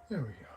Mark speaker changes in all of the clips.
Speaker 1: There we go.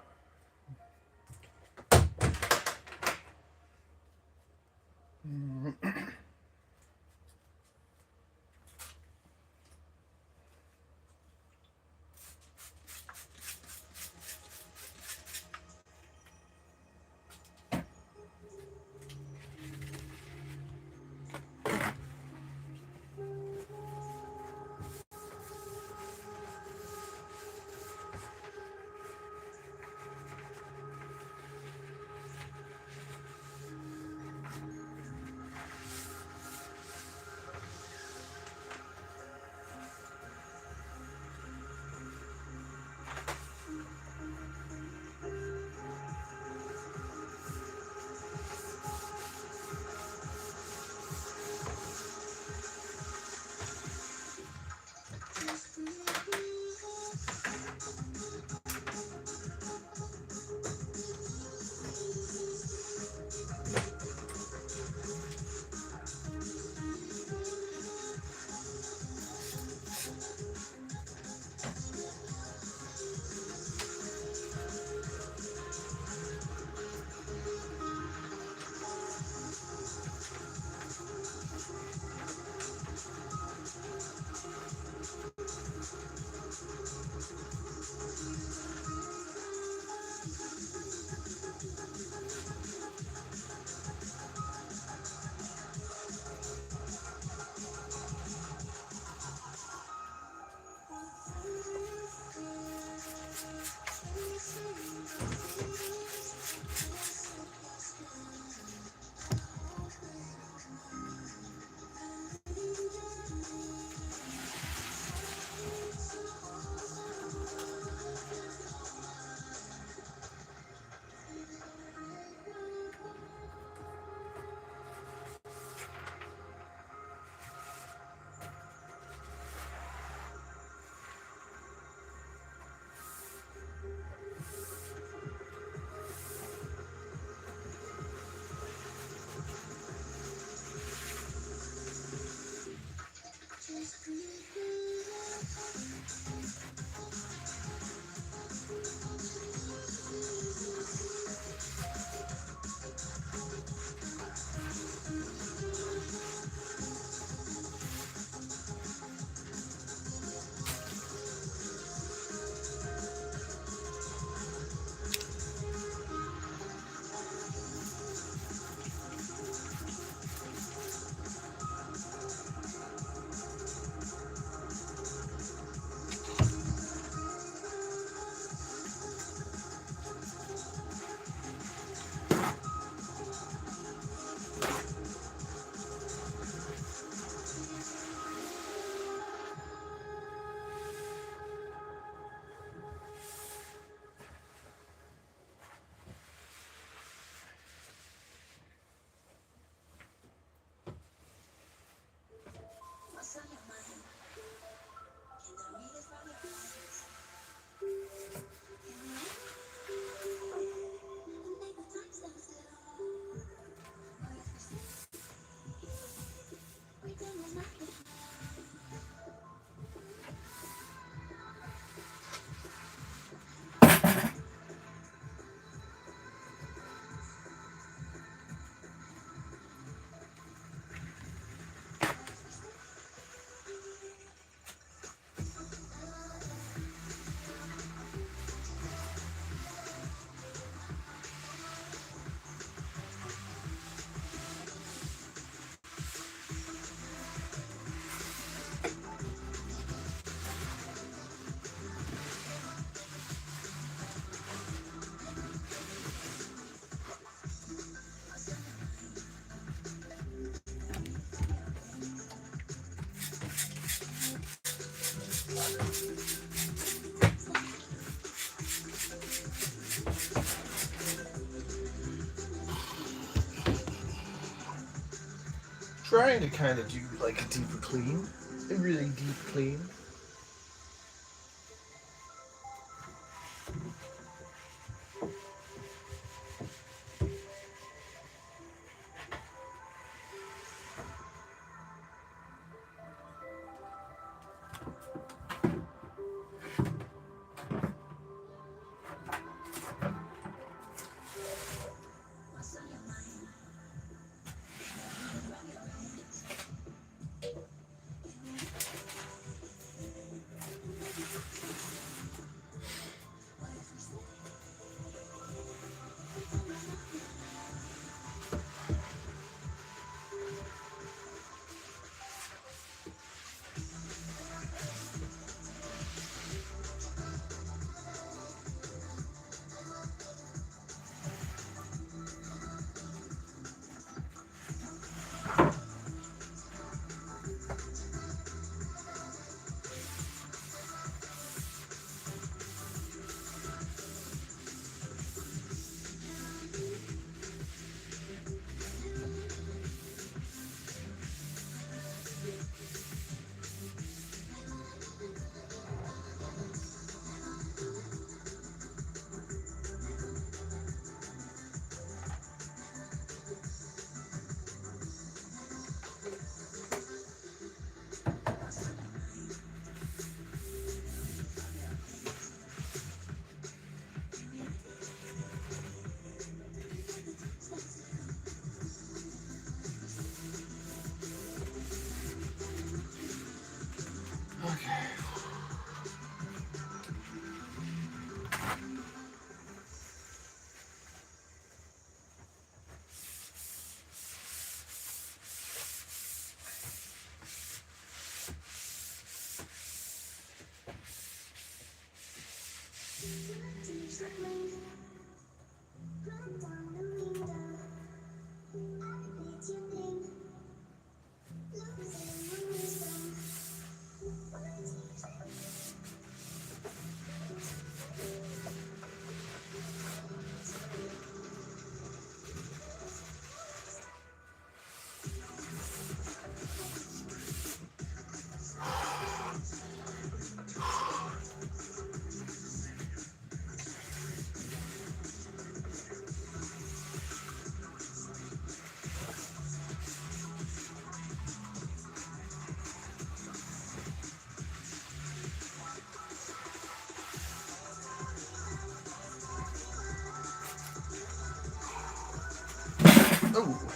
Speaker 1: Trying to kind of do like a deeper clean, a really deep clean. Oh.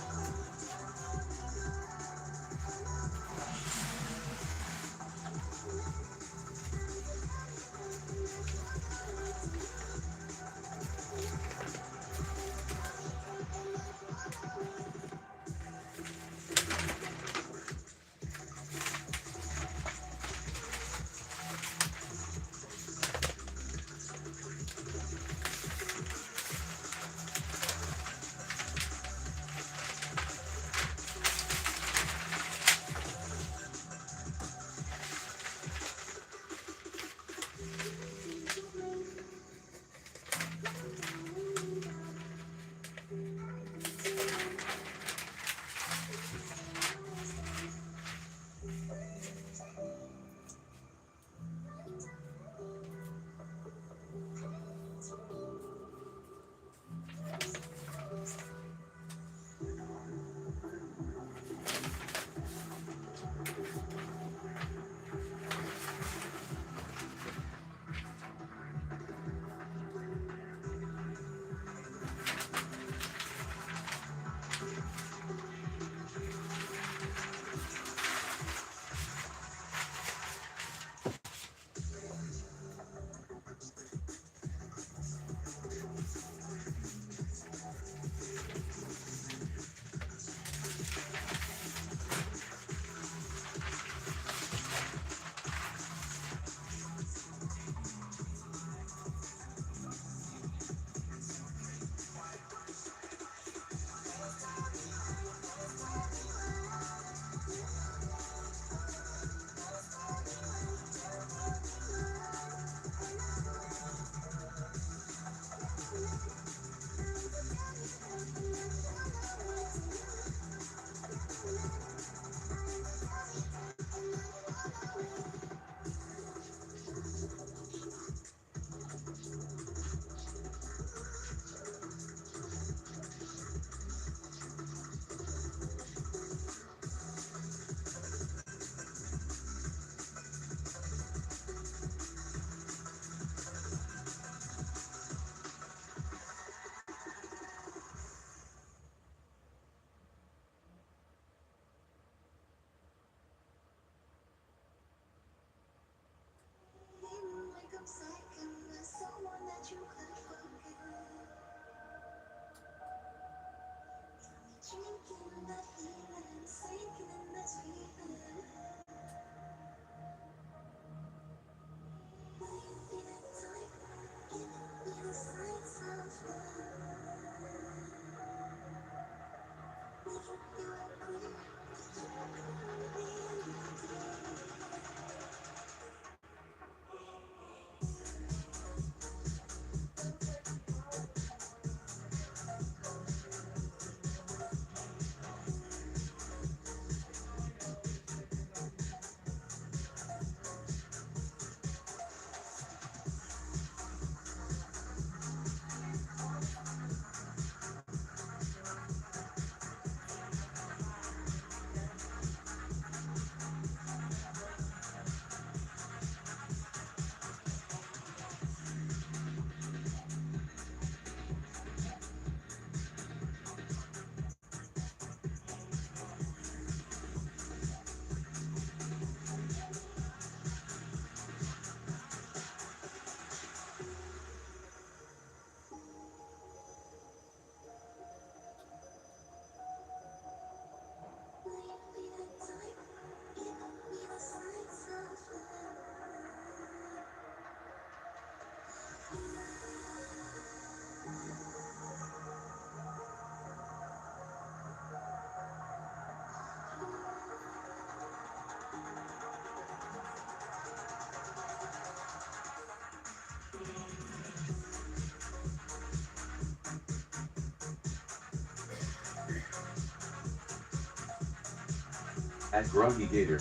Speaker 2: At Grumpy Gator.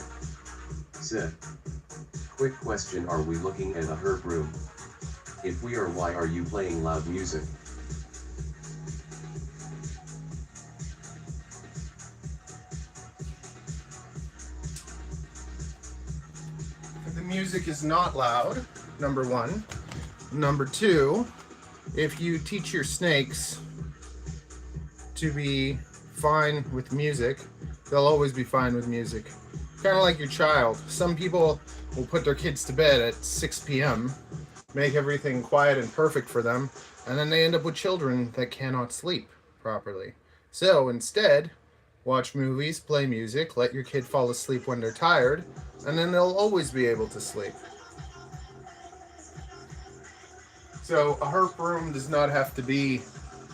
Speaker 2: Said. Quick question, are we looking at a herb room? If we are, why are you playing loud music?
Speaker 3: The music is not loud, number one. Number two, if you teach your snakes to be fine with music, they'll always be fine with music. Kind of like your child. Some people will put their kids to bed at 6 p.m., make everything quiet and perfect for them, and then they end up with children that cannot sleep properly. So instead, watch movies, play music, let your kid fall asleep when they're tired, and then they'll always be able to sleep. So a herp room does not have to be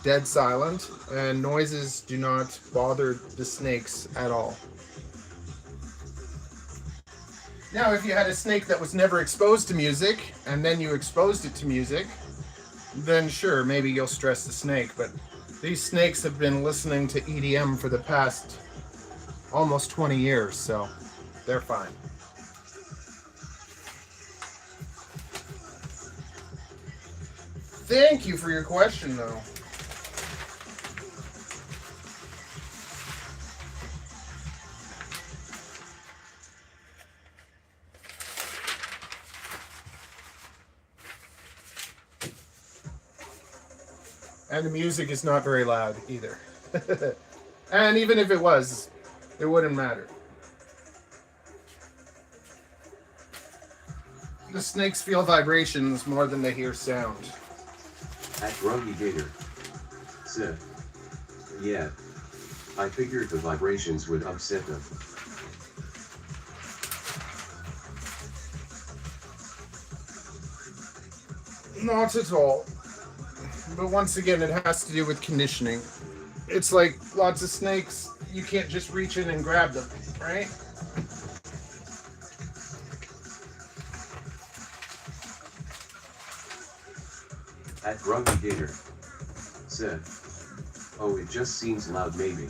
Speaker 3: dead silent, and noises do not bother the snakes at all. Now, if you had a snake that was never exposed to music, and then you exposed it to music, then sure, maybe you'll stress the snake, but these snakes have been listening to EDM for the past almost 20 years, so they're fine. Thank you for your question, though. And the music is not very loud either. And even if it was, it wouldn't matter. The snakes feel vibrations more than they hear sound.
Speaker 2: At Grumpy Gator. Said. Yeah. I figured the vibrations would upset them.
Speaker 3: Not at all. But once again, it has to do with conditioning. It's like lots of snakes, you can't just reach in and grab them, right?
Speaker 2: At Grumpy Gator. Said. Oh, it just seems loud maybe.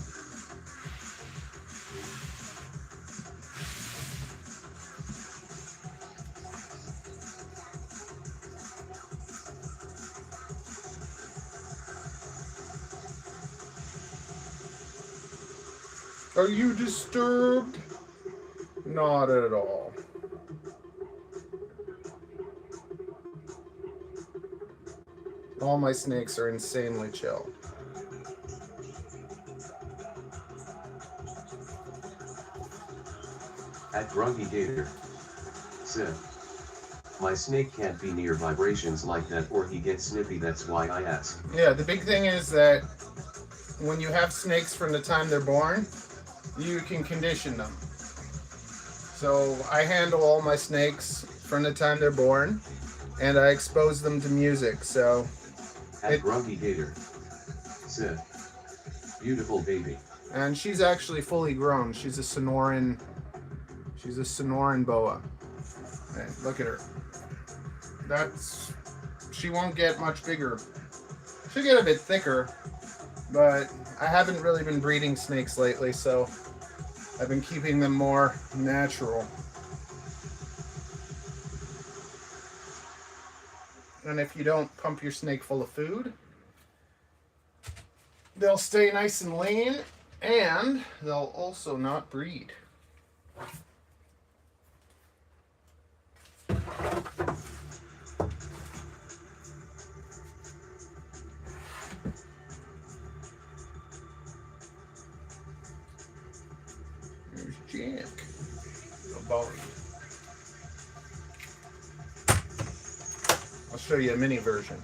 Speaker 3: Are you disturbed? Not at all. All my snakes are insanely chill.
Speaker 2: At Grumpy Gator. Said. My snake can't be near vibrations like that or he gets snippy, that's why I ask.
Speaker 3: Yeah, the big thing is that when you have snakes from the time they're born, you can condition them. So I handle all my snakes from the time they're born, and I expose them to music, so...
Speaker 2: At Grumpy Gator. Said. Beautiful baby.
Speaker 3: And she's actually fully grown. She's a Sonoran boa. Hey, look at her. She won't get much bigger. She'll get a bit thicker, but I haven't really been breeding snakes lately, so I've been keeping them more natural. And if you don't pump your snake full of food, they'll stay nice and lean, and they'll also not breed. There's Jack. A Bowie. I'll show you a mini version.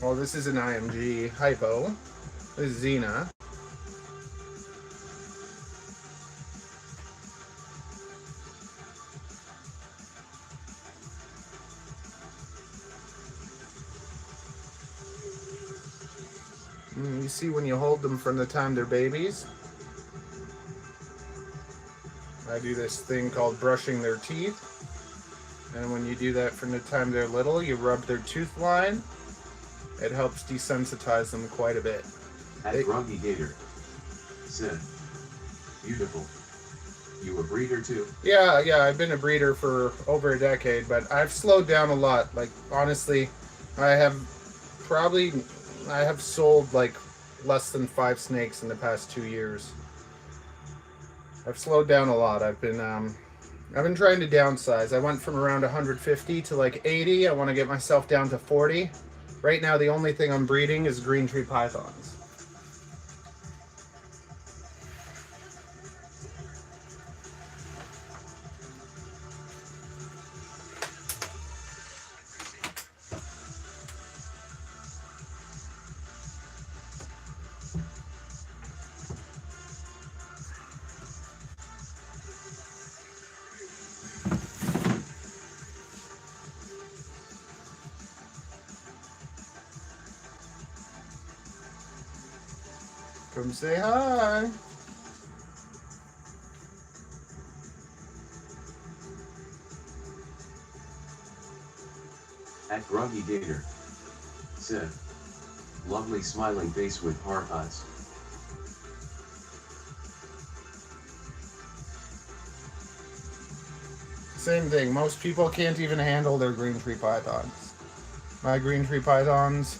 Speaker 3: Well, this is an IMG hypo. This is Xena. You see when you hold them from the time they're babies, I do this thing called brushing their teeth. And when you do that from the time they're little, you rub their tooth line. It helps desensitize them quite a bit.
Speaker 2: At Grumpy Gator. Sid. Beautiful. You a breeder too?
Speaker 3: Yeah, I've been a breeder for over a decade, but I've slowed down a lot. Like, honestly, I have sold like less than 5 snakes in the past 2 years. I've slowed down a lot. I've been trying to downsize. I went from around 150 to like 80. I want to get myself down to 40. Right now, the only thing I'm breeding is green tree pythons. Come say hi.
Speaker 2: At Grungy Gator. Sid. Lovely smiling face with heart eyes.
Speaker 3: Same thing. Most people can't even handle their green tree pythons. My green tree pythons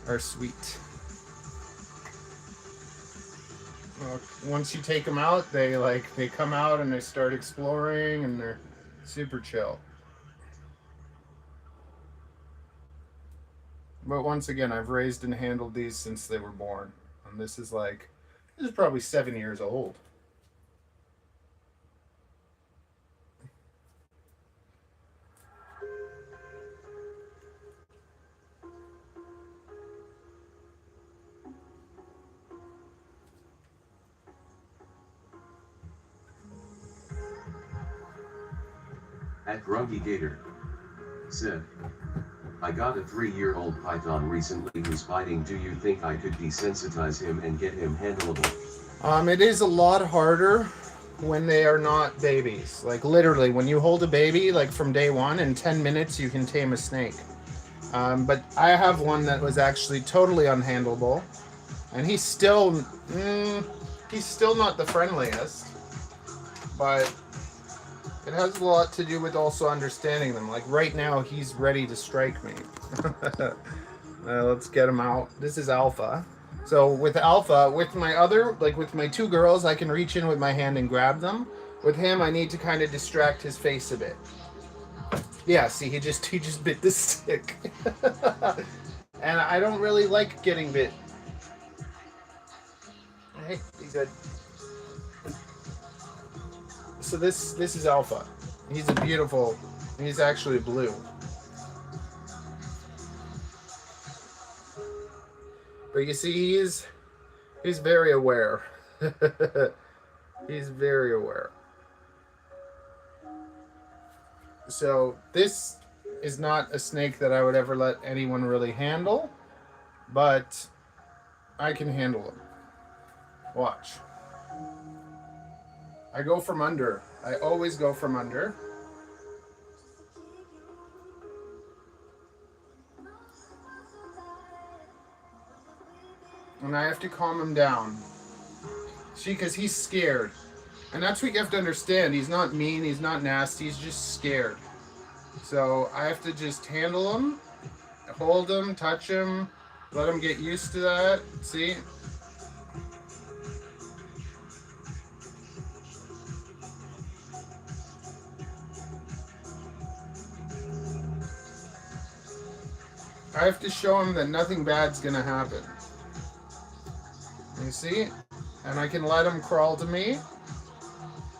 Speaker 3: are sweet. Once you take them out, they come out and they start exploring and they're super chill. But once again, I've raised and handled these since they were born. And this is probably 7 years old.
Speaker 2: At Grungy Gator. Sid. I got a 3-year-old python recently who's biting. Do you think I could desensitize him and get him handleable?
Speaker 3: It is a lot harder when they are not babies. Like literally, when you hold a baby, like from day one, in 10 minutes you can tame a snake. But I have one that was actually totally unhandleable, and he's still not the friendliest. But it has a lot to do with also understanding them. Like right now, he's ready to strike me. Let's get him out. This is Alpha. So with Alpha, with my 2 girls, I can reach in with my hand and grab them. With him, I need to kind of distract his face a bit. Yeah, see, he just bit the stick. And I don't really like getting bit. Hey, be good. So this is Alpha. He's he's actually blue. But you see, he's very aware. He's very aware. So this is not a snake that I would ever let anyone really handle, but I can handle him. Watch. I go from under. I always go from under. And I have to calm him down. See, because he's scared. And that's what you have to understand. He's not mean, he's not nasty, he's just scared. So I have to just handle him, hold him, touch him, let him get used to that. See? I have to show him that nothing bad's gonna happen. You see? And I can let him crawl to me.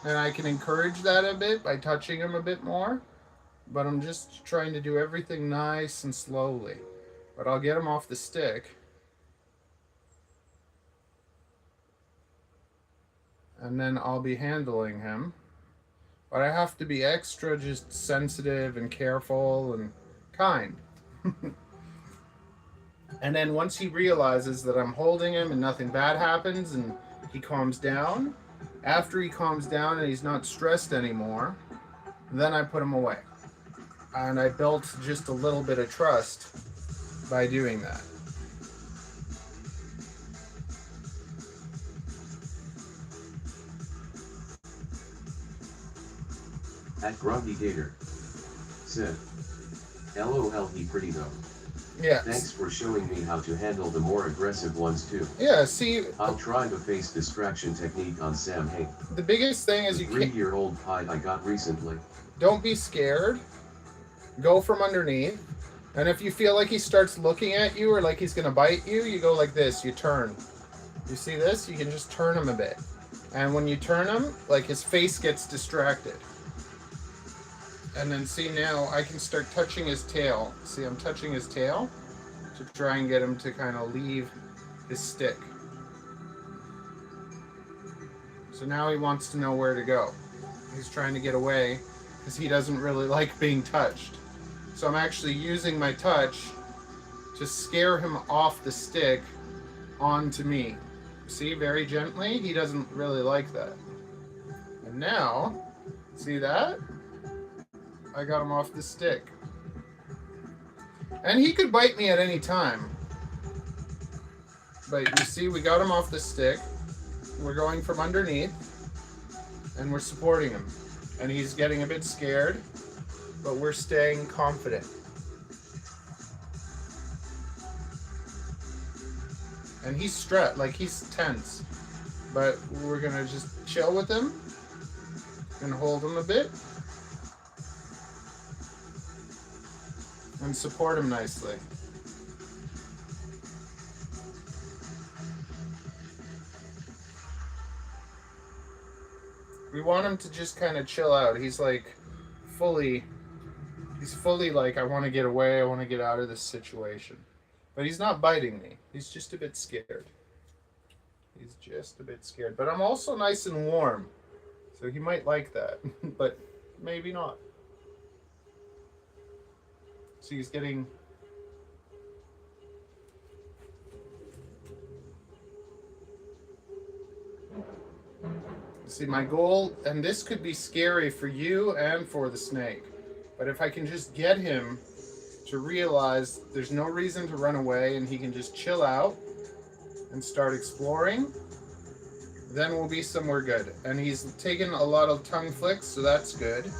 Speaker 3: And I can encourage that a bit by touching him a bit more. But I'm just trying to do everything nice and slowly. But I'll get him off the stick. And then I'll be handling him. But I have to be extra just sensitive and careful and kind. And then once he realizes that I'm holding him and nothing bad happens and he calms down, after he calms down and he's not stressed anymore, then I put them away. And I built just a little bit of trust by doing that.
Speaker 2: At Grumpy Gator said, LOL, he pretty though.
Speaker 3: Yeah.
Speaker 2: Thanks for showing me how to handle the more aggressive ones too.
Speaker 3: Yeah, see,
Speaker 2: I'll try the face distraction technique on Sam Hain.
Speaker 3: the biggest thing is
Speaker 2: The
Speaker 3: you can't,
Speaker 2: 3-year-old pie I got recently.
Speaker 3: don't be scared. Go from underneath. And if you feel like he starts looking at you or like he's going to bite you, you go like this, you turn. You see this? You can just turn him a bit. And when you turn him, like his face gets distracted. And then see, now I can start touching his tail. See, I'm touching his tail to try and get him to kind of leave his stick. So now he wants to know where to go. He's trying to get away because he doesn't really like being touched. So I'm actually using my touch to scare him off the stick onto me. See, very gently. He doesn't really like that. And now, see that? I got him off the stick. And he could bite me at any time. But you see, we got him off the stick. We're going from underneath. And we're supporting him. And he's getting a bit scared. But we're staying confident. And he's stressed, like he's tense. But we're gonna just chill with him. And hold him a bit. And support him nicely. We want him to just kind of chill out. He's fully like, I want to get away, I want to get out of this situation. But he's not biting me. He's just a bit scared. He's just a bit scared. But I'm also nice and warm. So he might like that. But maybe not. So he's getting... See, my goal, and this could be scary for you and for the snake, but if I can just get him to realize there's no reason to run away and he can just chill out and start exploring, then we'll be somewhere good. And he's taken a lot of tongue flicks, so that's good.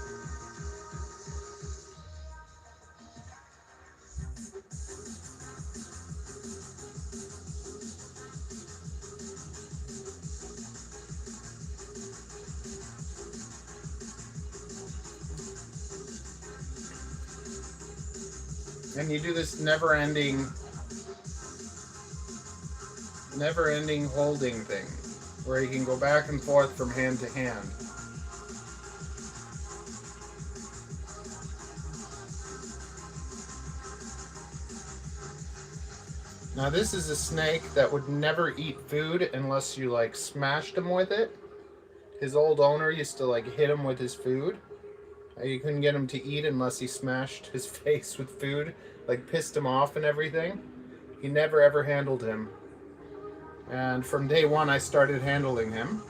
Speaker 3: And you do this never-ending holding thing, where you can go back and forth from hand to hand. Now this is a snake that would never eat food unless you like smashed him with it. His old owner used to like hit him with his food. You couldn't get him to eat unless he smashed his face with food, like pissed him off and everything. He never ever handled him. And from day one I started handling him.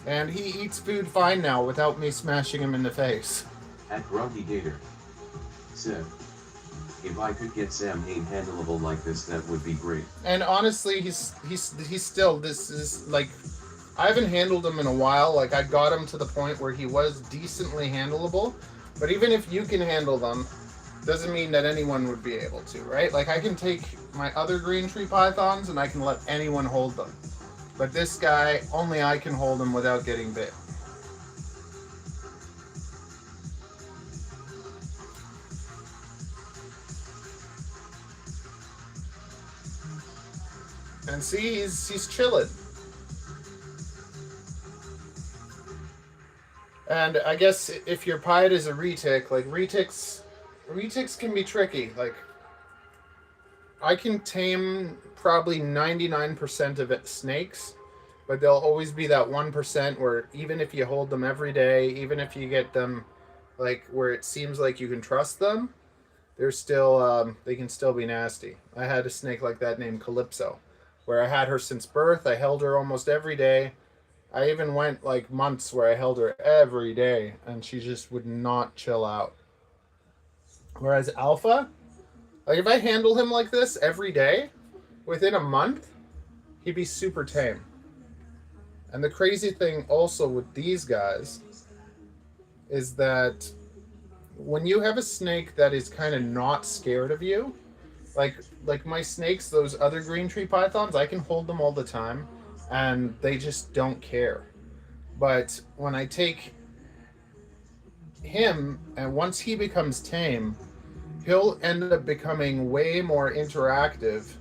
Speaker 3: And he eats food fine now without me smashing him in the face.
Speaker 2: At Grumpy Gator said, if I could get Sam Hain handleable like this, that would be great.
Speaker 3: And honestly, he's still, this is like, I haven't handled him in a while. Like, I got him to the point where he was decently handleable. But even if you can handle them, doesn't mean that anyone would be able to, right? Like, I can take my other green tree pythons and I can let anyone hold them. But this guy, only I can hold him without getting bit. And see, he's chilling. And I guess if your pied is a retic, like retics can be tricky. Like, I can tame probably 99% of it snakes, but there'll always be that 1% where even if you hold them every day, even if you get them like where it seems like you can trust them, they're still they can still be nasty. I had a snake like that named Calypso, where I had her since birth. I held her almost every day, I even went like months where I held her every day and she just would not chill out. Whereas Alpha, like if I handle him like this every day, within a month, he'd be super tame. And the crazy thing also with these guys is that when you have a snake that is kind of not scared of you, like my snakes, those other green tree pythons, I can hold them all the time and they just don't care. But when I take him and once he becomes tame, he'll end up becoming way more interactive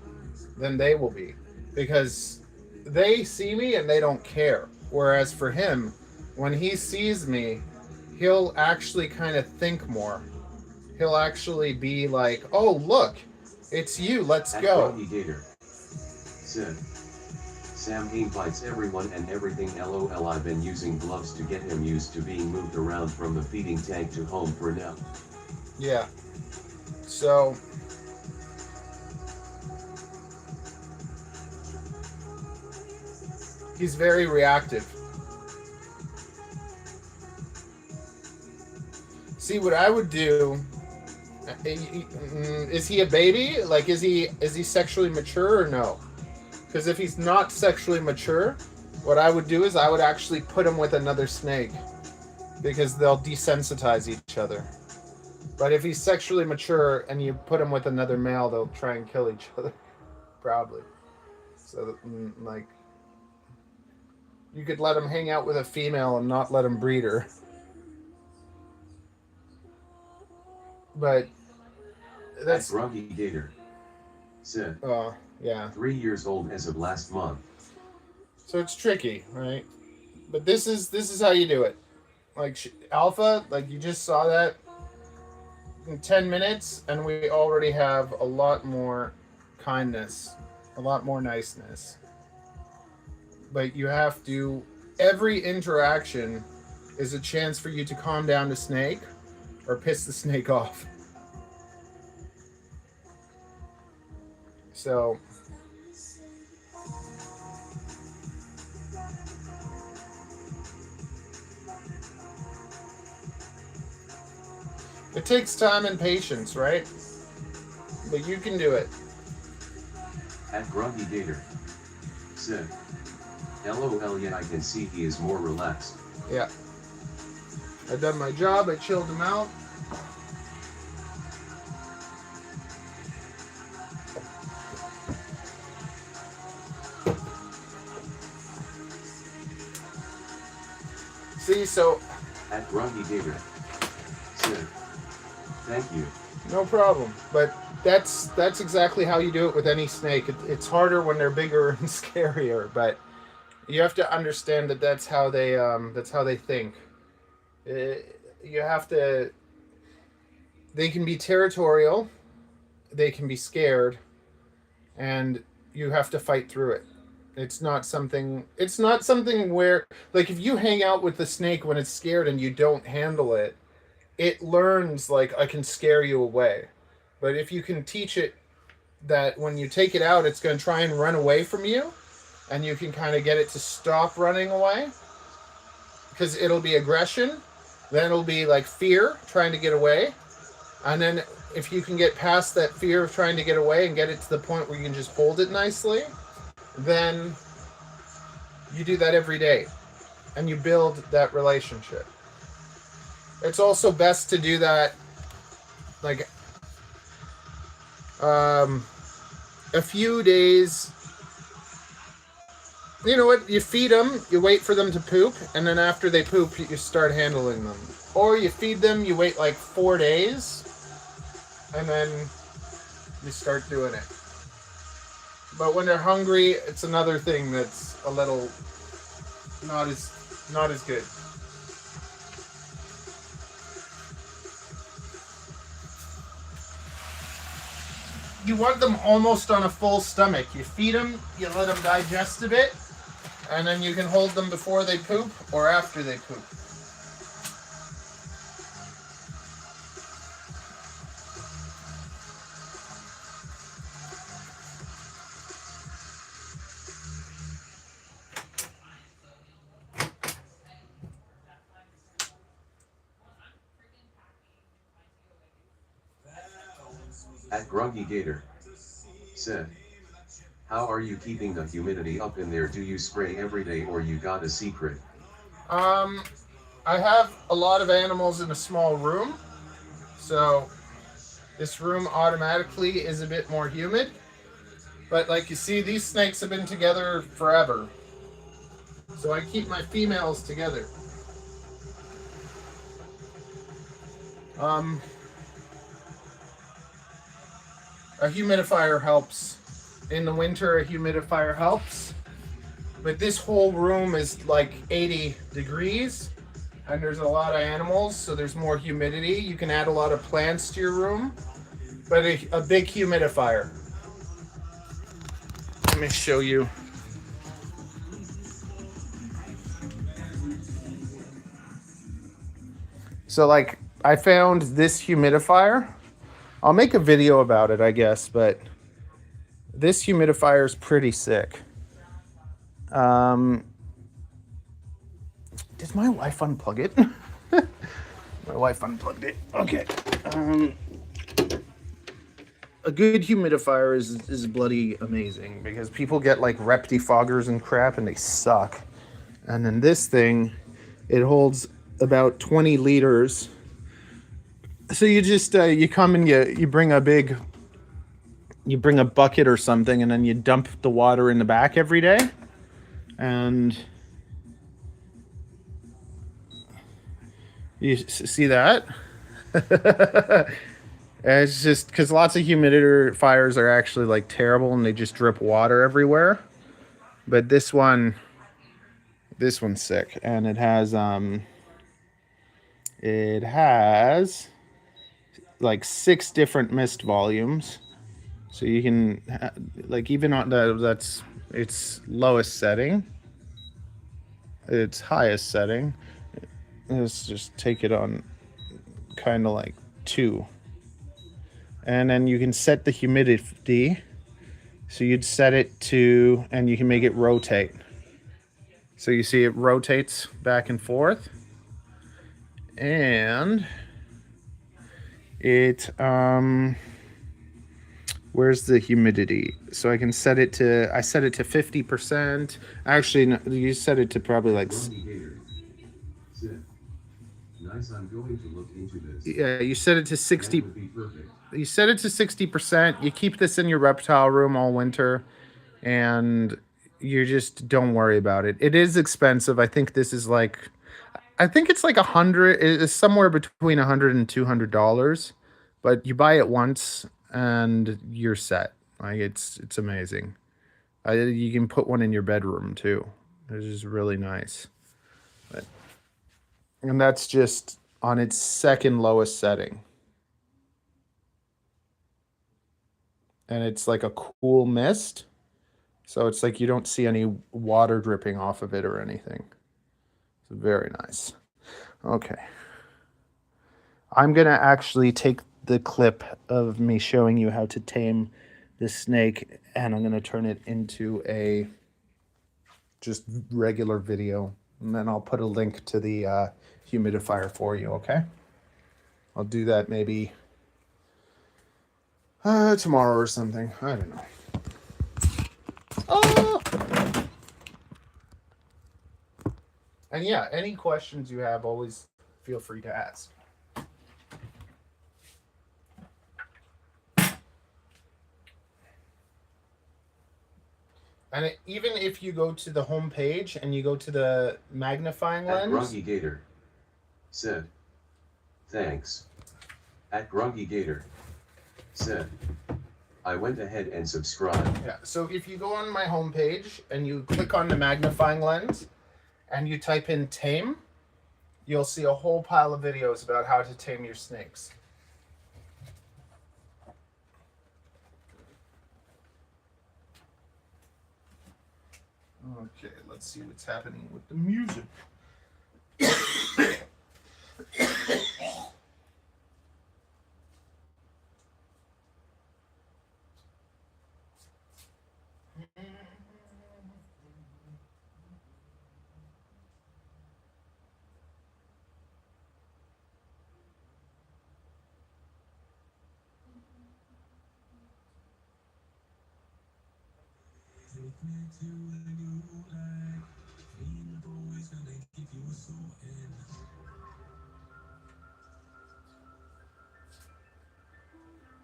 Speaker 3: than they will be because they see me and they don't care. Whereas for him, when he sees me, he'll actually kind of think more. He'll actually be like, oh, look, it's you, let's go.
Speaker 2: Humidifier said, Sam invites everyone and everything LOL. I've been using gloves to get him used to being moved around from the feeding tank to home for now.
Speaker 3: Yeah. So he's very reactive. See, what I would do, is he a baby? Like, is he sexually mature or no? Because if he's not sexually mature, what I would do is I would actually put him with another snake because they'll desensitize each other. But if he's sexually mature and you put him with another male, they'll try and kill each other, probably. So, like, you could let him hang out with a female and not let him breed her. But that's
Speaker 2: Grumpy Gator said,
Speaker 3: yeah.
Speaker 2: 3 years old as of last month.
Speaker 3: So it's tricky, right? But this is how you do it. Like Alpha, like you just saw that in 10 minutes, and we already have a lot more kindness, a lot more niceness. But you have to, every interaction is a chance for you to calm down the snake or piss the snake off. So it takes time and patience, right? But you can do it.
Speaker 2: At Grumpy Gator said, LOL, yet I can see he is more relaxed.
Speaker 3: Yeah. I've done my job, I chilled him out. See, so
Speaker 2: At Grumpy Gator said, thank you.
Speaker 3: no problem. But that's exactly how you do it with any snake. It's harder when they're bigger and scarier, but you have to understand that that's how they think. You have to. They can be territorial, they can be scared, and you have to fight through it. It's not something where, like, if you hang out with the snake when it's scared and you don't handle it, it learns, like, I can scare you away. But if you can teach it that when you take it out, it's going to try and run away from you, and you can kind of get it to stop running away, because it'll be aggression, then it'll be like fear, trying to get away, and then if you can get past that fear of trying to get away and get it to the point where you can just hold it nicely, then you do that every day, and you build that relationship. It's also best to do that, like, a few days. You know what? You feed them, you wait for them to poop, and then after they poop, you start handling them. Or you feed them, you wait like 4 days, and then you start doing it. But when they're hungry, it's another thing that's a little not as good. You want them almost on a full stomach. You feed them, you let them digest a bit, and then you can hold them before they poop or after they poop.
Speaker 2: At Groggy Gator said, how are you keeping the humidity up in there? Do you spray every day or you got a secret?
Speaker 3: I have a lot of animals in a small room, so this room automatically is a bit more humid. But like you see, these snakes have been together forever. So I keep my females together. A humidifier helps. In the winter, a humidifier helps. But this whole room is like 80 degrees, and there's a lot of animals, so there's more humidity. You can add a lot of plants to your room, but a big humidifier. Let me show you. So like, I found this humidifier. I'll make a video about it, I guess, but this humidifier is pretty sick. Did my wife unplug it? My wife unplugged it. Okay. A good humidifier is bloody amazing because people get like Reptifoggers and crap and they suck. And then this thing, it holds about 20 liters. So you just you come and you bring a bucket or something, and then you dump the water in the back every day. And you see that? It's just because lots of humidifiers are actually like terrible and they just drip water everywhere. But this one's sick, and it has like 6 different mist volumes, so you can like even on that's its lowest setting, its highest setting. Let's just take it on kind of like 2. And then you can set the humidity. So you'd set it to, and you can make it rotate. So you see it rotates back and forth. And it, where's the humidity? So I can set it to, I set it to 50%. Actually, no, you set it to probably like...
Speaker 2: Nice, I'm going to look into this.
Speaker 3: Yeah, you set it to 60.
Speaker 2: That would be perfect.
Speaker 3: You set it to 60%. You keep this in your reptile room all winter, and you just don't worry about it. It is expensive. I think this is like, I think it's like it's somewhere between $100 and $200, but you buy it once and you're set. Like it's amazing. You can put one in your bedroom too. It's just really nice. And that's just on its second lowest setting. And it's like a cool mist. So it's like you don't see any water dripping off of it or anything. It's very nice. Okay. I'm going to actually take the clip of me showing you how to tame this snake, and I'm going to turn it into a just regular video. And then I'll put a link to the humidifier for you, okay? I'll do that maybe tomorrow or something. I don't know. Oh! And yeah, any questions you have, always feel free to ask. And even if you go to the home page and you go to the magnifying lens...
Speaker 2: At Groggy Gator said, thanks. At Groggy Gator said, I went ahead and subscribed.
Speaker 3: Yeah, so if you go on my home page and you click on the magnifying lens and you type in tame, you'll see a whole pile of videos about how to tame your snakes. Okay, let's see what's happening with the music.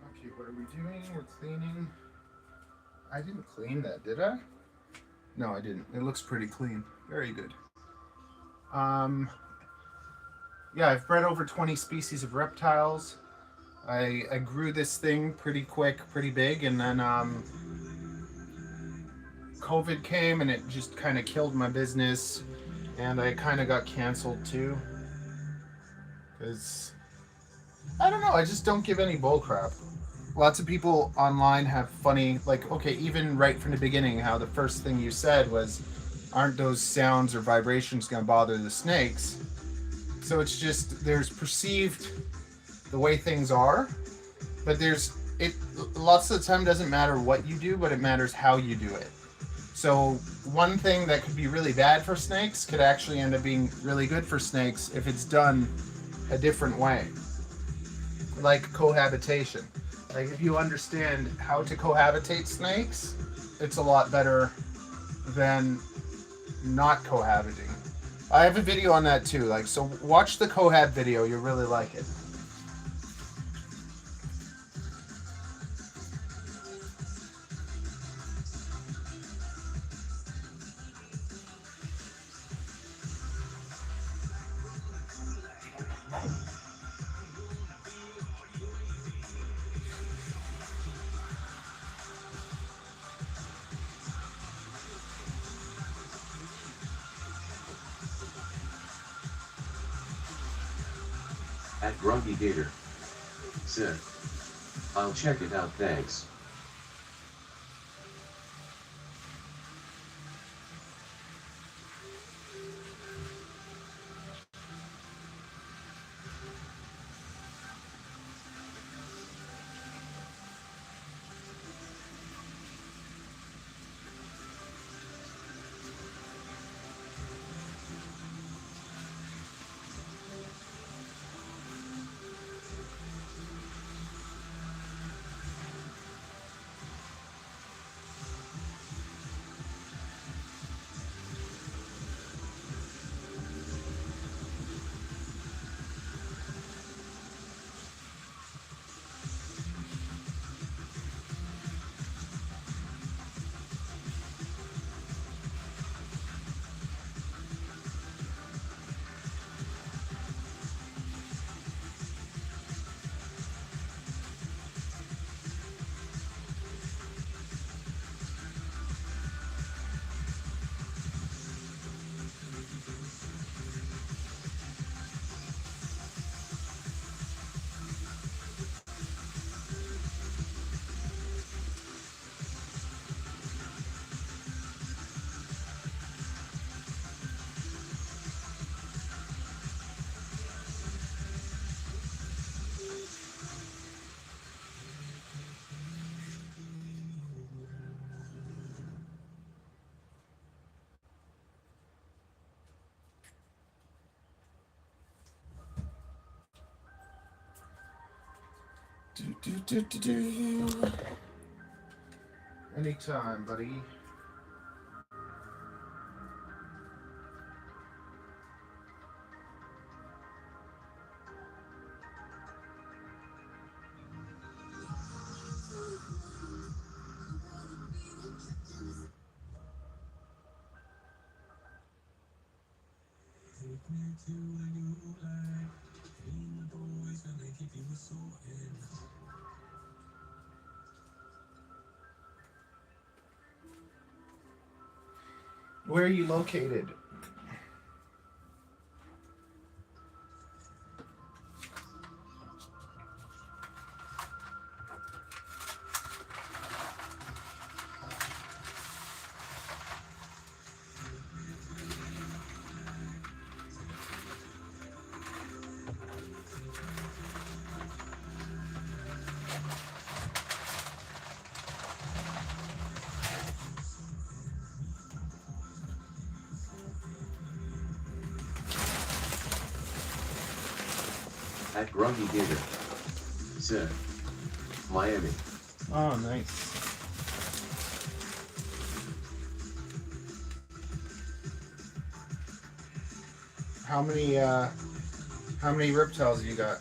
Speaker 3: Okay, what are we doing? We're cleaning. I didn't clean that, did I? No, I didn't. It looks pretty clean. Very good. Yeah, I've bred over 20 species of reptiles. I grew this thing pretty quick, pretty big, and then COVID came and it just kind of killed my business, and I kind of got canceled too. Because, I don't know, I just don't give any bull crap. Lots of people online have funny, like, okay, even right from the beginning, how the first thing you said was, aren't those sounds or vibrations going to bother the snakes? So it's just, there's perceived the way things are, but lots of the time doesn't matter what you do, but it matters how you do it. So one thing that could be really bad for snakes could actually end up being really good for snakes if it's done a different way. Like cohabitation. Like if you understand how to cohabitate snakes, it's a lot better than not cohabiting. I have a video on that too. Like, so watch the cohab video, you'll really like it.
Speaker 2: At Grumpy Gator said, I'll check it out, thanks.
Speaker 3: Anytime, buddy. Where are you located?
Speaker 2: At Grumpy Gator said, Miami.
Speaker 3: Oh, nice. How many reptiles you got?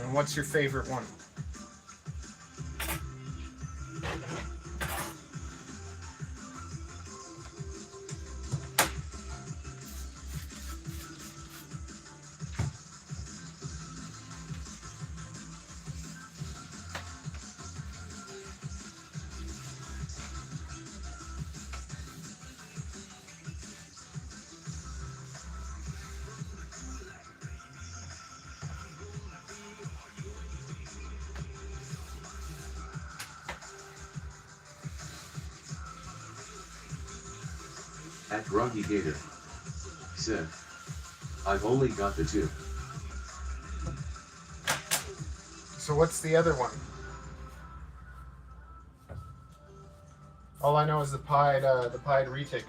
Speaker 3: And what's your favorite one?
Speaker 2: At Groggy Gator said, I've only got the 2.
Speaker 3: So what's the other one? All I know is the pied retic.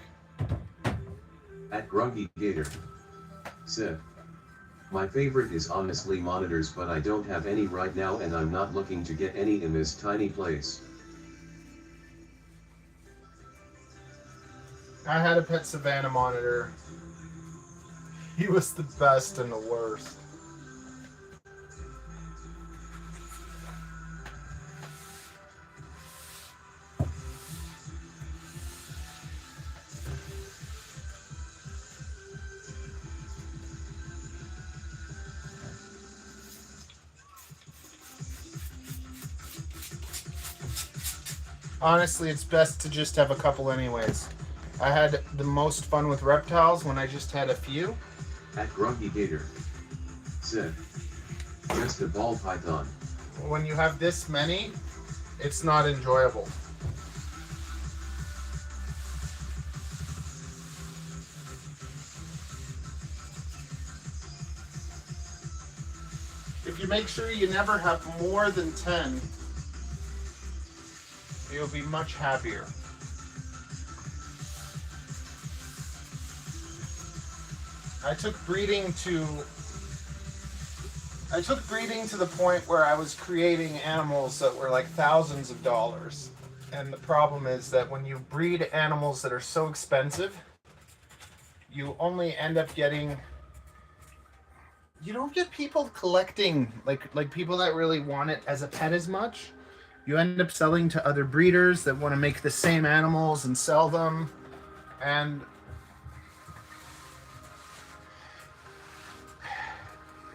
Speaker 2: At Groggy Gator said, my favorite is honestly monitors, but I don't have any right now and I'm not looking to get any in this tiny place.
Speaker 3: I had a pet Savannah monitor. He was the best and the worst. Honestly, it's best to just have a couple anyways. I had the most fun with reptiles when I just had a few.
Speaker 2: At Groggy Gator said, just a ball python.
Speaker 3: When you have this many, it's not enjoyable. If you make sure you never have more than 10, you'll be much happier. I took breeding to the point where I was creating animals that were like thousands of dollars. And the problem is that when you breed animals that are so expensive, you only end up getting, you don't get people collecting, like people that really want it as a pet as much. You end up selling to other breeders that want to make the same animals and sell them. And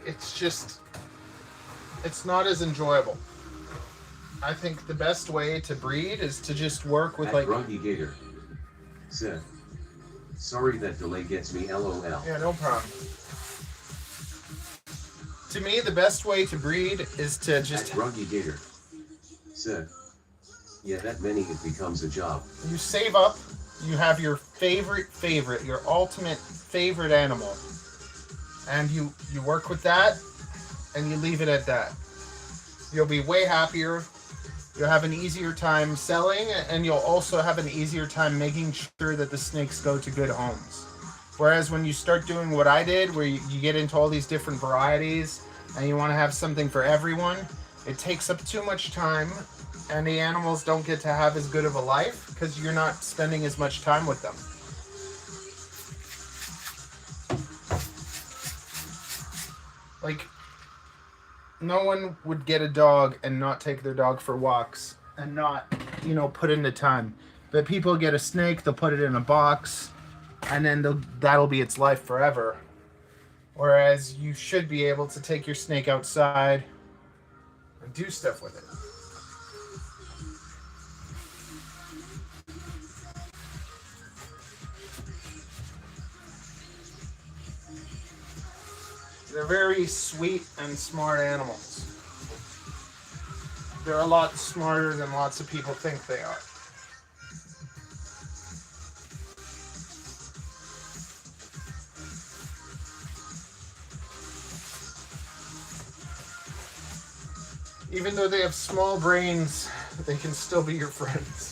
Speaker 3: it's not as enjoyable. I think the best way to breed is to just work with like...
Speaker 2: Groggy Gator said, sorry that delay gets me LOL.
Speaker 3: Yeah, no problem. To me, the best way to breed is to just...
Speaker 2: Groggy Gator said, yeah, that many it becomes a job.
Speaker 3: You save up, you have your favorite, your ultimate favorite animal. And you work with that, and you leave it at that. You'll be way happier. You'll have an easier time selling, and you'll also have an easier time making sure that the snakes go to good homes. Whereas when you start doing what I did, where you get into all these different varieties, and you want to have something for everyone, it takes up too much time, and the animals don't get to have as good of a life, because you're not spending as much time with them. Like, no one would get a dog and not take their dog for walks and not, put in the time. But people get a snake, they'll put it in a box, and then that'll be its life forever. Whereas you should be able to take your snake outside and do stuff with it. They're very sweet and smart animals. They're a lot smarter than lots of people think they are. Even though they have small brains, they can still be your friends.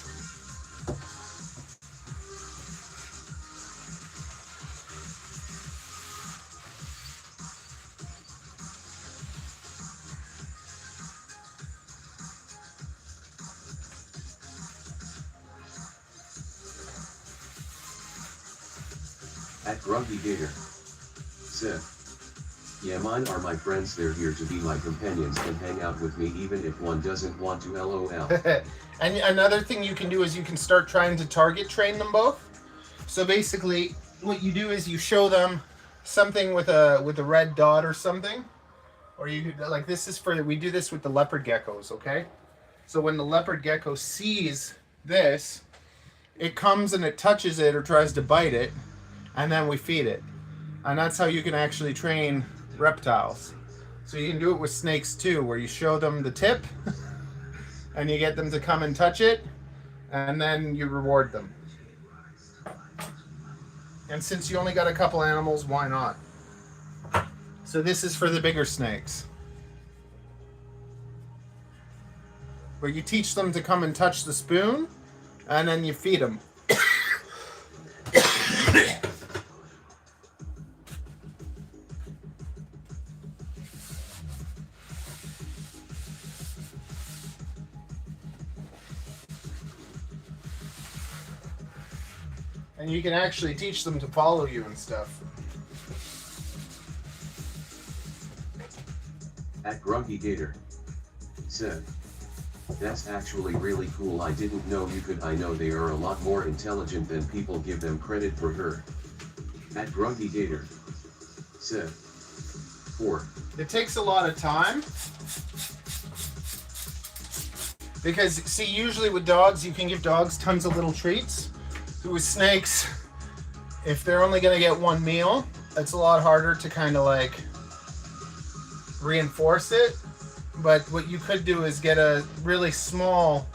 Speaker 2: At Grumpy Gator. Said. Yeah, mine are my friends, they're here to be my companions and hang out with me even if one doesn't want to, lol.
Speaker 3: And another thing you can do is you can start trying to target train them both. So basically what you do is you show them something with a red dot or something. Or you like this is for, we do this with the leopard geckos, okay? So when the leopard gecko sees this, it comes and it touches it or tries to bite it, and then we feed it. And that's how you can actually train reptiles. So you can do it with snakes too, where you show them the tip and you get them to come and touch it, and then you reward them. And since you only got a couple animals, why not? So this is for the bigger snakes, where you teach them to come and touch the spoon, and then you feed them. And you can actually teach them to follow you and stuff.
Speaker 2: At Grumpy Gator. Said. That's actually really cool, I didn't know you could. I know they are a lot more intelligent than people give them credit for her. At Grumpy Gator. Said. 4.
Speaker 3: It takes a lot of time. Because, see, usually with dogs, you can give dogs tons of little treats. With snakes, if they're only going to get one meal, it's a lot harder to kind of like reinforce it. But what you could do is get a really small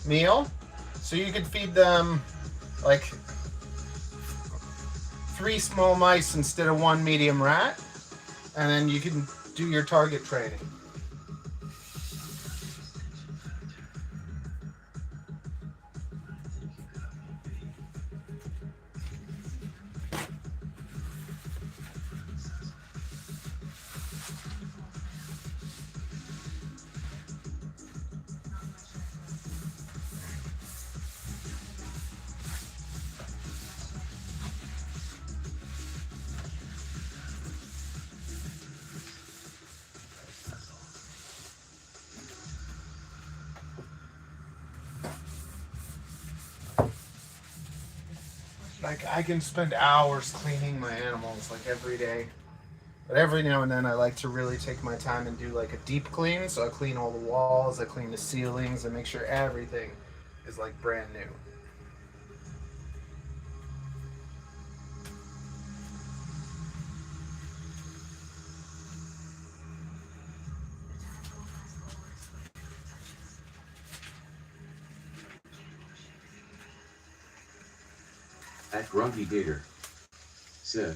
Speaker 3: meal. So you could feed them like 3 small mice instead of 1 medium rat. And then you can do your target training. Like, I can spend hours cleaning my animals, like, every day. But every now and then I like to really take my time and do, like, a deep clean. So I clean all the walls, I clean the ceilings, and make sure everything is, like, brand new.
Speaker 2: At Grumpy Gator. Said.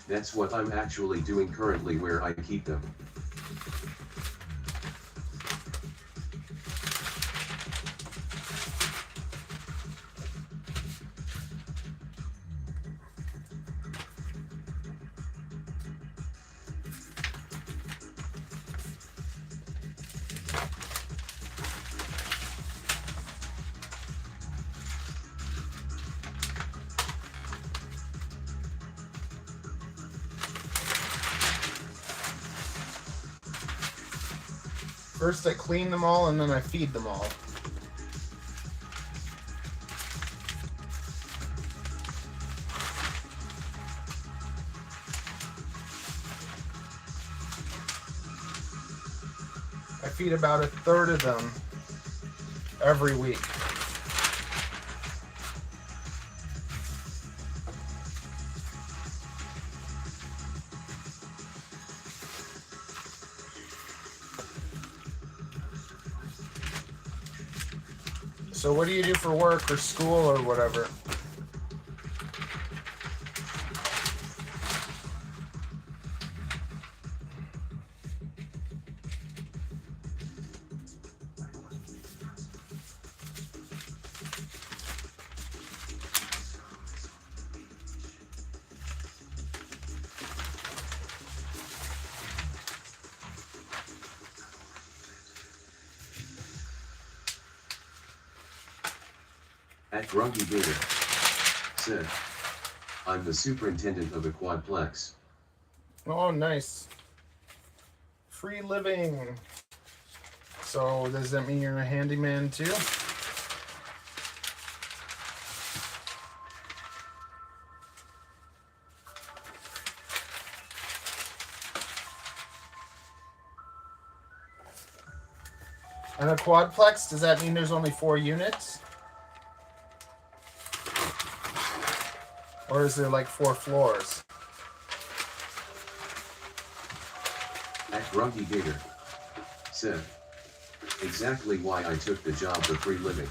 Speaker 2: That's what I'm actually doing currently where I keep them.
Speaker 3: First I clean them all and then I feed them all. I feed about 1/3 of them every week. So what do you do for work or school or whatever?
Speaker 2: At Grumpy Gator. Said. I'm the superintendent of the quadplex.
Speaker 3: Oh, nice. Free living. So does that mean you're a handyman too? And a quadplex, does that mean there's only 4 units? Or is there like 4 floors?
Speaker 2: At Grumpy Gator said, exactly why I took the job for free living.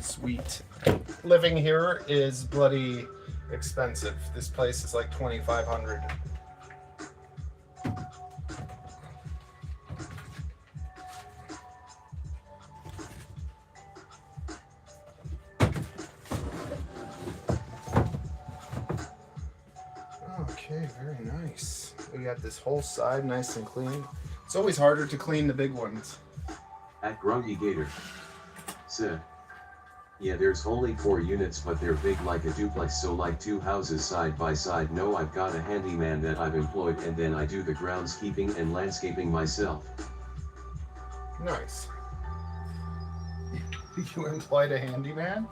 Speaker 3: Sweet. Living here is bloody expensive. This place is like $2,500. Okay, very nice. We got this whole side nice and clean. It's always harder to clean the big ones.
Speaker 2: At Grumpy Gator said, yeah, there's only 4 units, but they're big like a duplex, so like 2 houses side by side. No, I've got a handyman that I've employed, and then I do the groundskeeping and landscaping myself.
Speaker 3: Nice. You employed a handyman?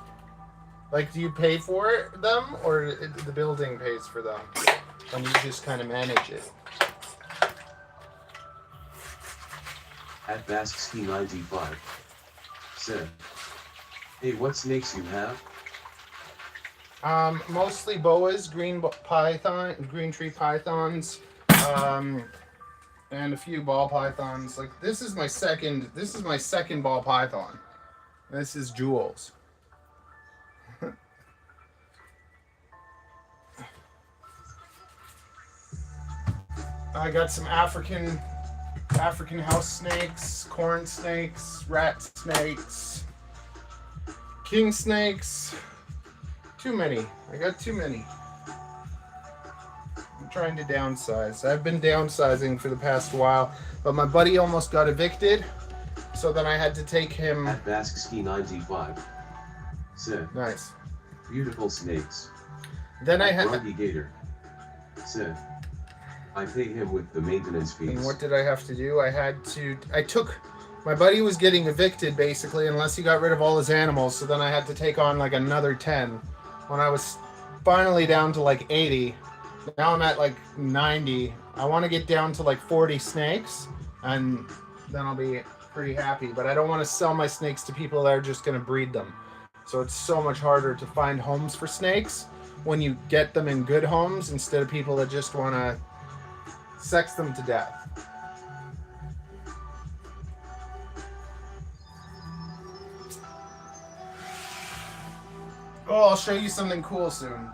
Speaker 3: Like, do you pay for them, or the building pays for them? And you just kind of manage it?
Speaker 2: At Basksky95 said, hey, what snakes you have?
Speaker 3: Mostly boas, green tree pythons, and a few ball pythons. Like this is my second ball python. This is Jules. I got some African house snakes, corn snakes, rat snakes, king snakes. Too many. I got too many. I'm trying to downsize. I've been downsizing for the past while, but my buddy almost got evicted, so then I had to take him.
Speaker 2: At Basksky95 said,
Speaker 3: Nice.
Speaker 2: Beautiful snakes.
Speaker 3: Then I had.
Speaker 2: Grumpy Gator said, I pay him with the maintenance fees.
Speaker 3: And what did I have to do? My buddy was getting evicted basically, unless he got rid of all his animals, so then I had to take on like another 10. When I was finally down to like 80, now I'm at like 90. I want to get down to like 40 snakes, and then I'll be pretty happy. But I don't want to sell my snakes to people that are just going to breed them. So it's so much harder to find homes for snakes when you get them in good homes instead of people that just want to sex them to death. Oh, I'll show you something cool soon.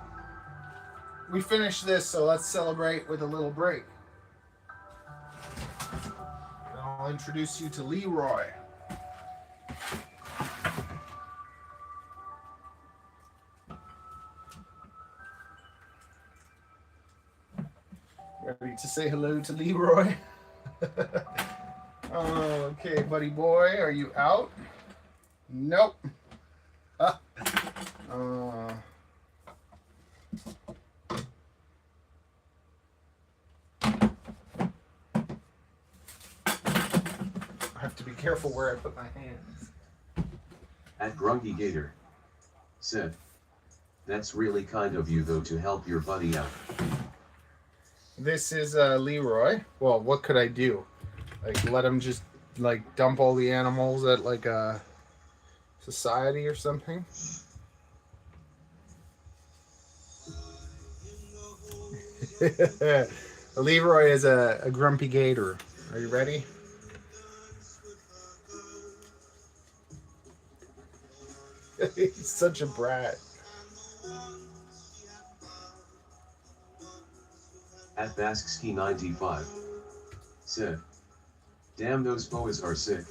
Speaker 3: We finished this, so let's celebrate with a little break. Then I'll introduce you to Leroy. Ready to say hello to Leroy? Okay, buddy boy, are you out? Nope. I have to be careful where I put my hands.
Speaker 2: At Grumpy Gator said, that's really kind of you though to help your buddy out.
Speaker 3: This is Leroy. Well, what could I do? Like, let him just like dump all the animals at like a society or something? Leroy is a grumpy gator. Are you ready? He's such a brat.
Speaker 2: At Basksky95 said, damn, those boas are sick.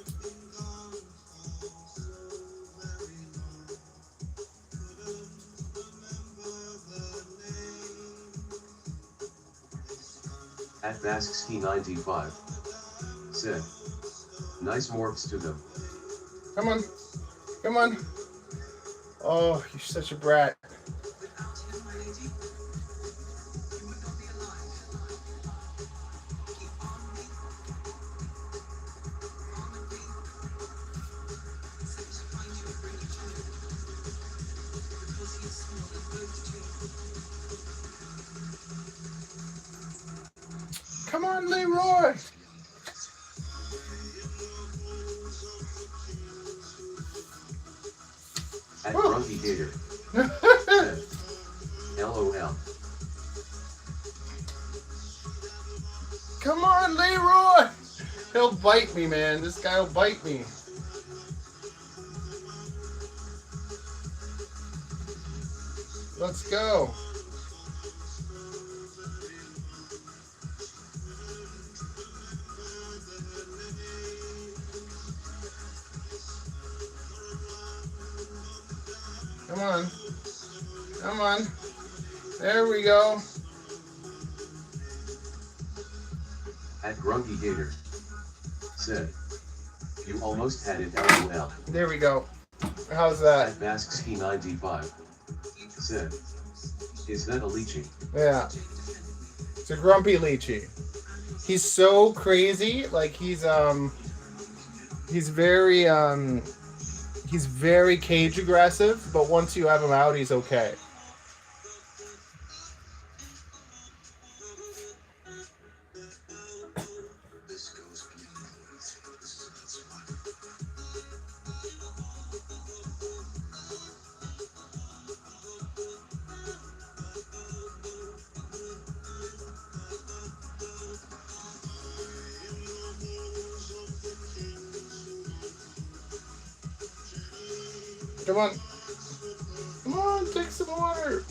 Speaker 2: At Basksky95 said, nice morphs to them.
Speaker 3: Come on. Come on. Oh, you're such a brat. Come on, Leroy.
Speaker 2: At Grumpy Gator. LOL.
Speaker 3: Come on, Leroy. He'll bite me, man. This guy will bite me. Let's go. Come on. Come on. There we go.
Speaker 2: At Grumpy Gator. Said. You almost had it, LOL.
Speaker 3: There we go. How's that?
Speaker 2: At Basksky95. Said. Is that a lychee?
Speaker 3: Yeah. It's a grumpy lychee. He's so crazy. Like he's very cage aggressive, but once you have him out, he's okay. Come on. Come on, take some water.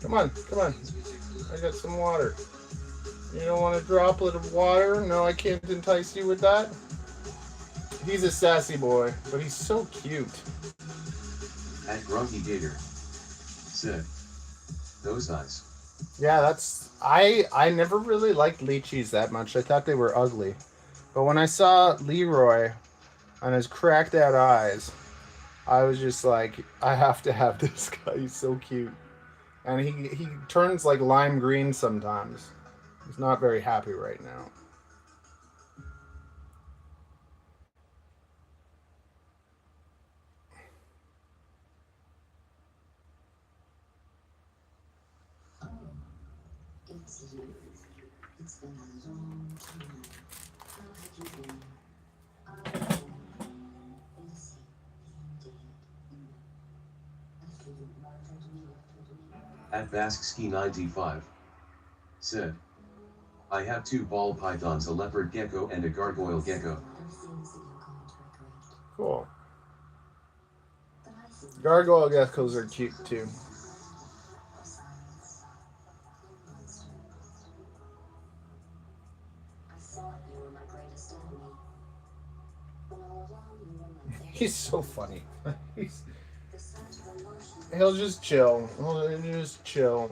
Speaker 3: Come on, come on. I got some water. You don't want a droplet of water? No, I can't entice you with that. He's a sassy boy, but he's so cute.
Speaker 2: At Grumpy Gator. Said. Those eyes.
Speaker 3: Yeah, that's... I never really liked lychees that much. I thought they were ugly. But when I saw Leroy and his cracked out eyes, I was just like, I have to have this guy. He's so cute. And he turns like lime green sometimes. He's not very happy right now.
Speaker 4: It's you. It's been a long time. How have you been? I've been missing indeed. I feel murdered me.
Speaker 2: At Basksky95. Said. I have 2 ball pythons, a leopard gecko and a gargoyle gecko.
Speaker 3: Cool. Gargoyle geckos are cute too. He's so funny. He'll just chill. He'll just chill.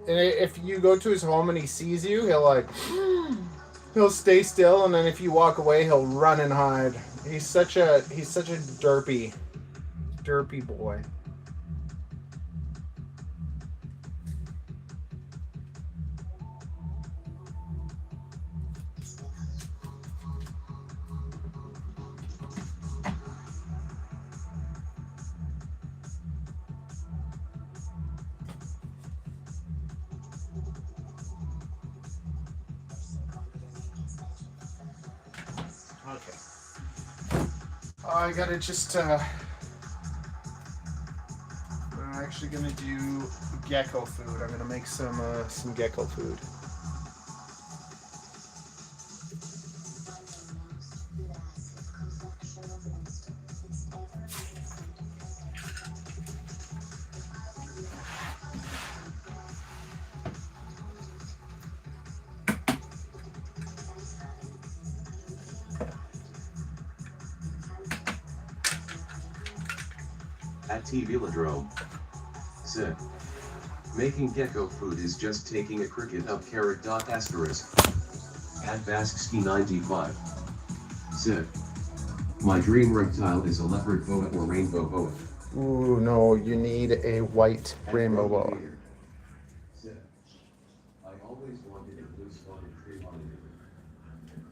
Speaker 3: And if you go to his home and he sees you, he'll stay still, and then if you walk away, he'll run and hide. He's such a derpy boy. Okay. I gotta just, I'm actually gonna do gecko food. I'm gonna make some gecko food.
Speaker 2: At T Velodrome. Said. Making gecko food is just taking a cricket up carrot dot asterisk. At Vasksky 95. Said. My dream reptile is a leopard boa or rainbow boa.
Speaker 3: Ooh, no, you need a white rainbow boa.
Speaker 2: Said. I always wanted a blue spotted tree monitor.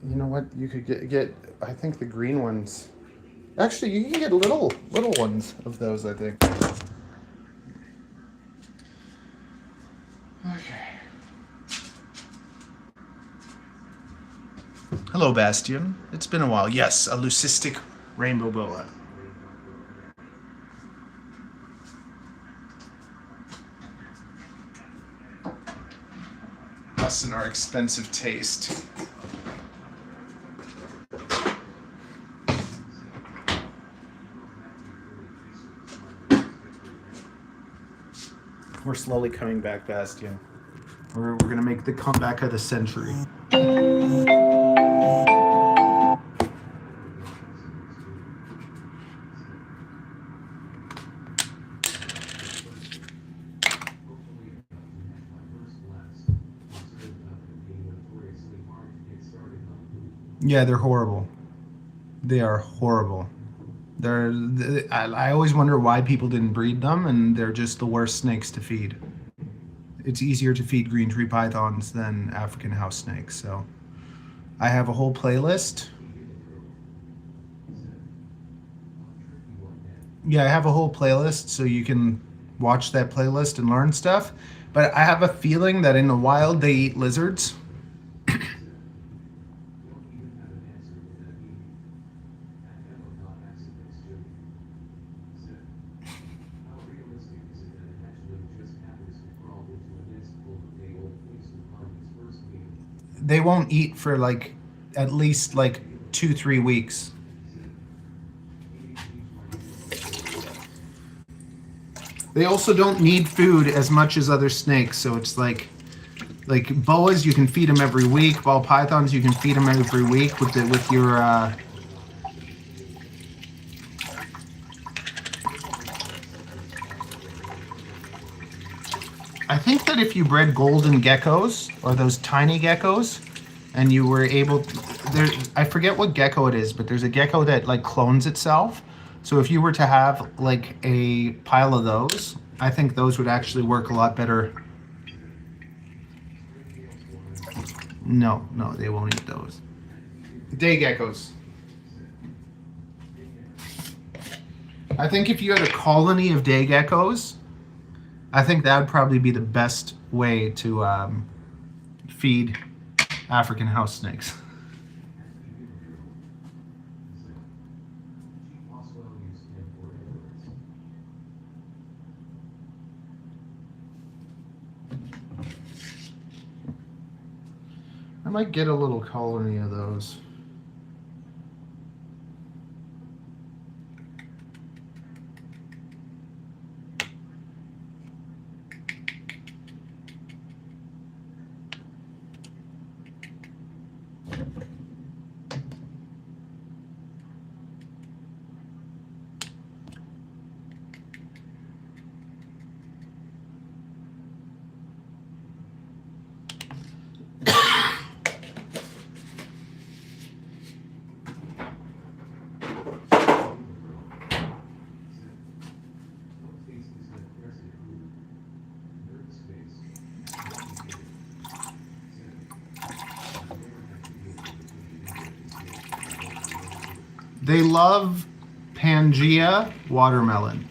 Speaker 3: You know what? You could get I think the green ones. Actually, you can get little ones of those, I think. Okay. Hello, Bastian. It's been a while. Yes, a leucistic rainbow boa. Us and our expensive taste. We're slowly coming back, Bastian. We're gonna make the comeback of the century. Yeah, they're horrible. They are horrible. I always wonder why people didn't breed them, and they're just the worst snakes to feed. It's easier to feed green tree pythons than African house snakes, so I have a whole playlist. Yeah, I have a whole playlist, so you can watch that playlist and learn stuff. But I have a feeling that in the wild they eat lizards. They won't eat for like at least like 2-3 weeks. They also don't need food as much as other snakes, so it's like boas you can feed them every week. Ball pythons you can feed them every week with your. I think that if you bred golden geckos, or those tiny geckos, and you were able to, I forget what gecko it is, but there's a gecko that like clones itself. So if you were to have like a pile of those, I think those would actually work a lot better. No, they won't eat those. Day geckos. I think if you had a colony of day geckos, I think that would probably be the best way to feed African house snakes. I might get a little colony of those. They love Pangea watermelon.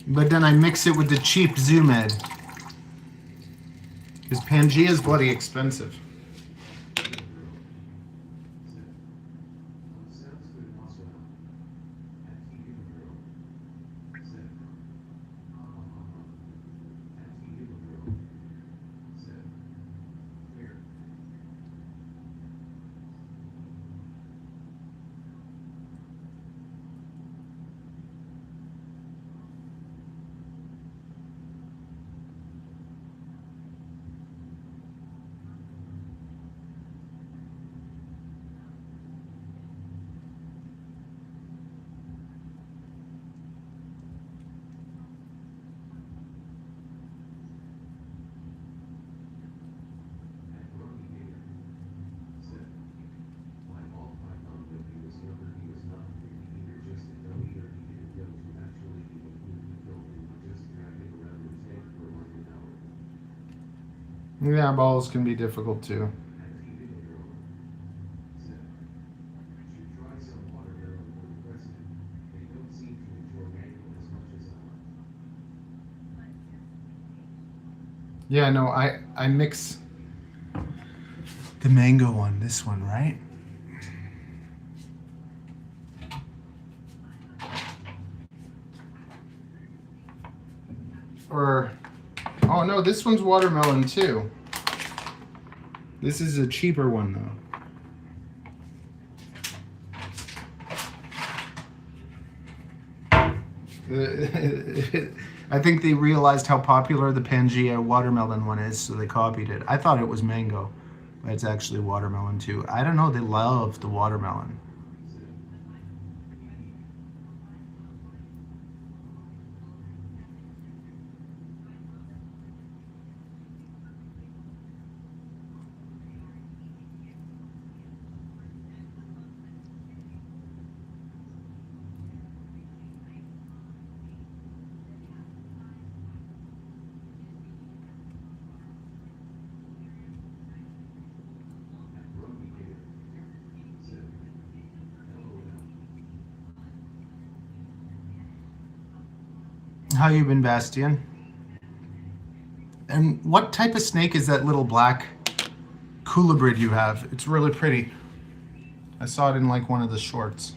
Speaker 3: But then I mix it with the cheap Zoomed. Because Pangea is bloody expensive. Yeah, balls can be difficult too. Yeah, no, I mix the mango one, this one, right? Or, oh no, this one's watermelon too. This is a cheaper one though. I think they realized how popular the Pangea watermelon one is, so they copied it. I thought it was mango, but it's actually watermelon too. I don't know, they love the watermelon. How you been, Bastian? And what type of snake is that little black culebrid you have? It's really pretty. I saw it in like one of the shorts.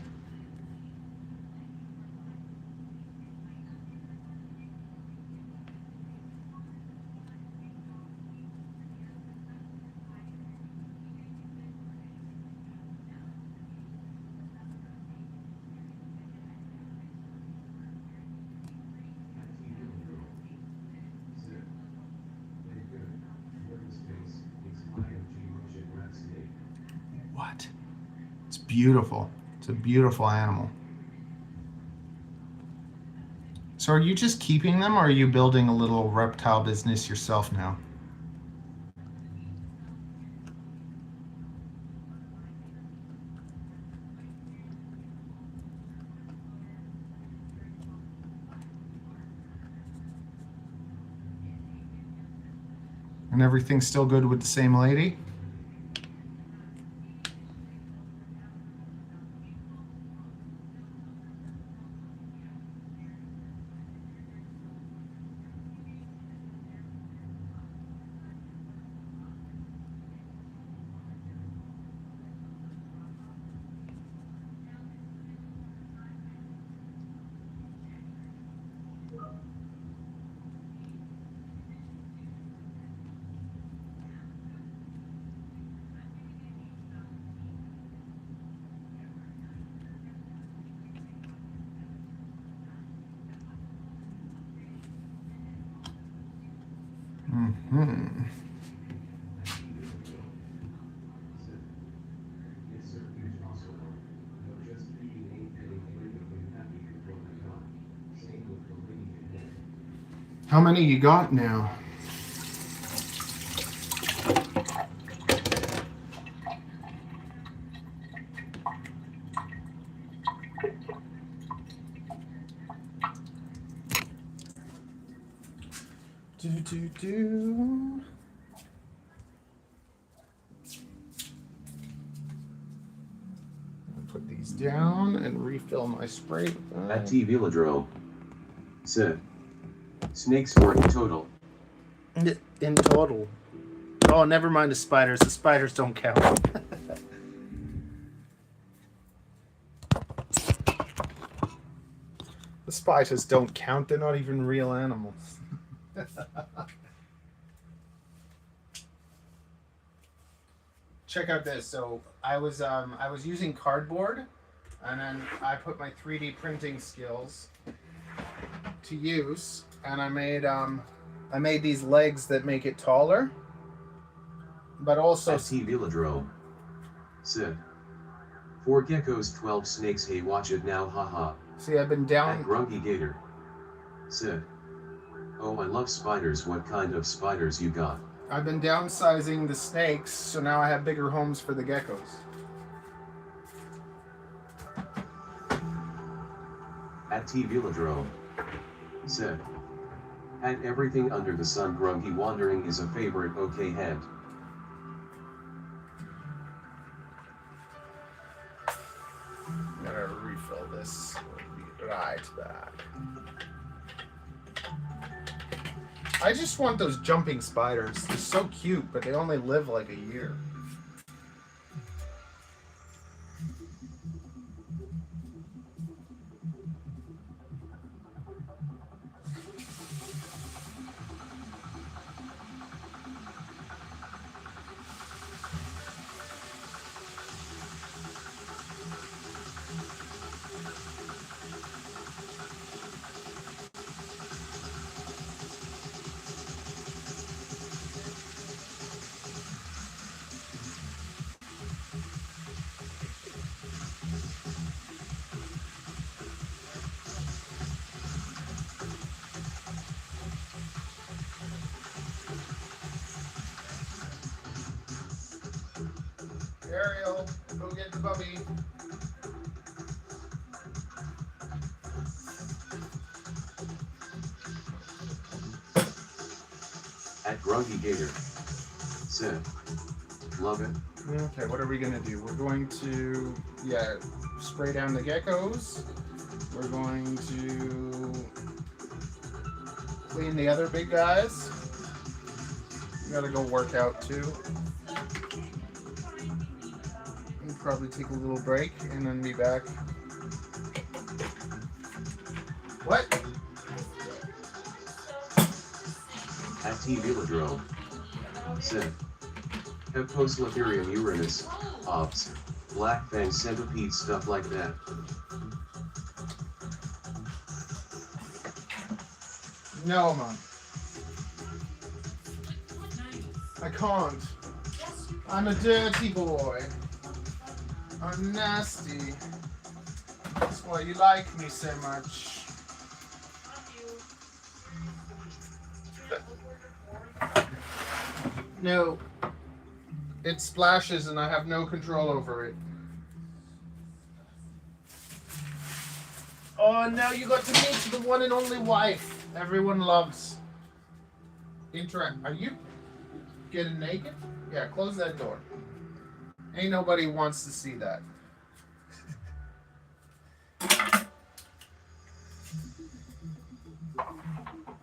Speaker 3: What? It's beautiful. It's a beautiful animal. So are you just keeping them, or are you building a little reptile business yourself now? And everything's still good with the same lady? Mm-hmm. How many you got now? Put these down and refill my spray.
Speaker 2: At T Velodrome. Said. Snakes for in total.
Speaker 3: In total. Oh, never mind the spiders. The spiders don't count. The spiders don't count. They're not even real animals. Check out this. So I was using cardboard, and then I put my 3D printing skills to use, and I made these legs that make it taller, but also.
Speaker 2: At T Velodrome. Said. 4 geckos, 12 snakes. Hey, watch it now, haha.
Speaker 3: See, I've been down.
Speaker 2: At Grungy Gator. Said. Oh, I love spiders. What kind of spiders you got?
Speaker 3: I've been downsizing the snakes, so now I have bigger homes for the geckos.
Speaker 2: At T Velodrome. Said. At everything under the sun, Grungy wandering is a favorite. Okay, hand.
Speaker 3: I'm gonna refill this. We'll be right back. I just want those jumping spiders. They're so cute, but they only live like a year. Ariel, go get the puppy.
Speaker 2: At Grungy Gator. Said. Love it.
Speaker 3: Okay, what are we gonna do? We're going to, spray down the geckos. We're going to clean the other big guys. We gotta go work out too. We'll probably take a little break and then be back. What?
Speaker 2: At T Velodrome. Said. Heptoslitherium uranus, ops, black fang centipede, stuff like that.
Speaker 3: No, man. I can't. I'm a dirty boy. I'm nasty. That's why you like me so much. No. It splashes and I have no control over it. Oh, now you got to meet the one and only wife everyone loves. Are you getting naked? Yeah, close that door. Ain't nobody wants to see that.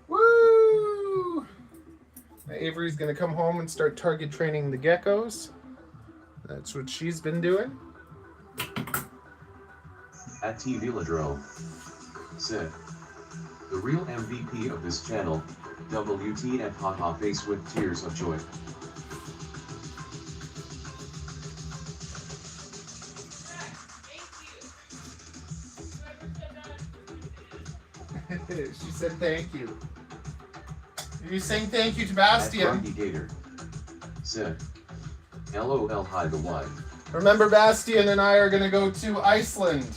Speaker 3: Woo! Avery's gonna come home and start target training the geckos. That's what she's been doing.
Speaker 2: At T Velodrome. Said. The real MVP of this channel, WTF haha face with tears of joy.
Speaker 3: She said thank you. Are you saying thank you to Bastian?
Speaker 2: At Grungy Gator. Said. LOL hi the wife.
Speaker 3: Remember, Bastian and I are going to go to Iceland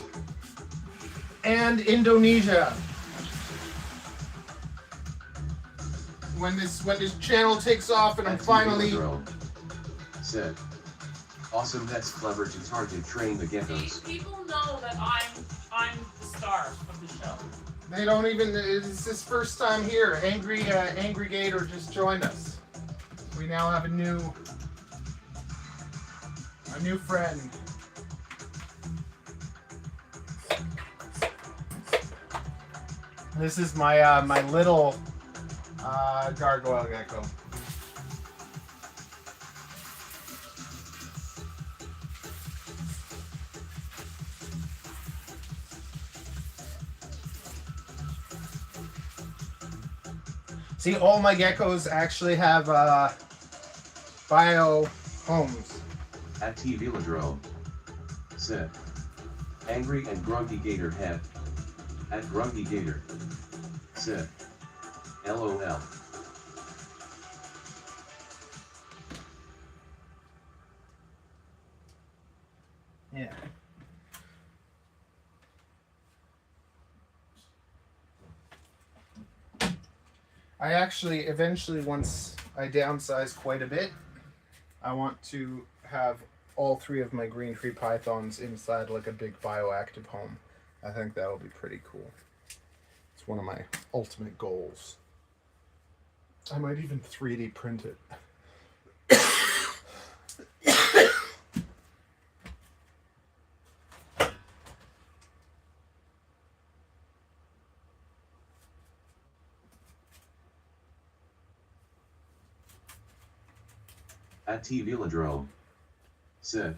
Speaker 3: and Indonesia. When this channel takes off and I'm finally...
Speaker 2: Said. Awesome, that's clever to target train the geckos.
Speaker 5: People know that I'm the star of the show.
Speaker 3: They don't even... It's his first time here. Angry Gator just joined us. We now have a new friend. This is my my little gargoyle gecko. See, all my geckos actually have bio homes.
Speaker 2: At T Velodrome. Said. Angry and Grungy Gator head. At Grungy Gator. Said. LOL.
Speaker 3: Yeah. I actually, eventually, once I downsize quite a bit, I want to have all three of my green tree pythons inside like a big bioactive home. I think that'll be pretty cool. It's one of my ultimate goals. I might even 3D print it.
Speaker 2: At T Velodrome said,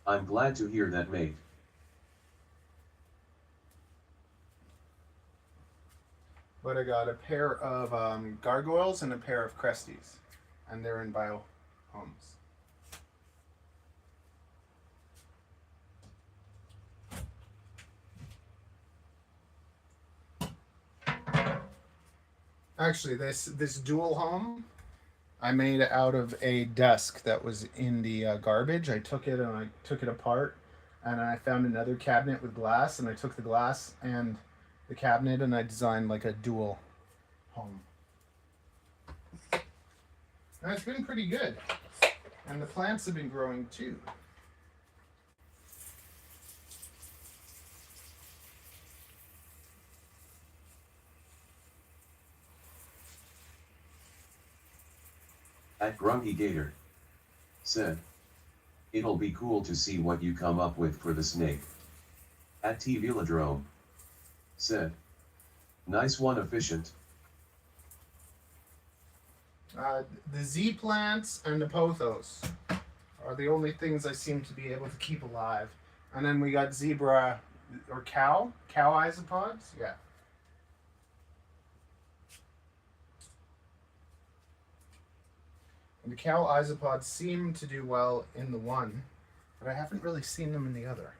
Speaker 2: I'm glad to hear that, mate.
Speaker 3: But I got a pair of gargoyles and a pair of cresties, and they're in bio homes. Actually, this dual home I made out of a desk that was in the garbage. I took it and I took it apart, and I found another cabinet with glass, and I took the glass and the cabinet and I designed like a dual home. And it's been pretty good. And the plants have been growing too.
Speaker 2: At Grumpy Gator said, it'll be cool to see what you come up with for the snake. At T Velodrome said, nice one, efficient.
Speaker 3: The Z plants and the pothos are the only things I seem to be able to keep alive. And then we got zebra or cow isopods. Yeah. And the cow isopods seem to do well in the one, but I haven't really seen them in the other.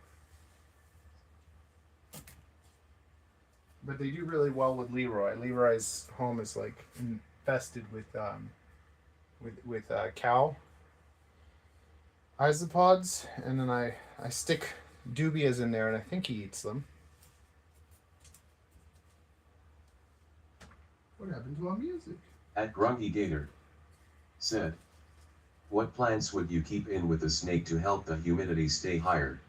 Speaker 3: But they do really well with Leroy. Leroy's home is like infested with cow isopods, and then I stick dubias in there, and I think he eats them. What happened to our music?
Speaker 2: At Grungy Gator said, what plants would you keep in with the snake to help the humidity stay higher?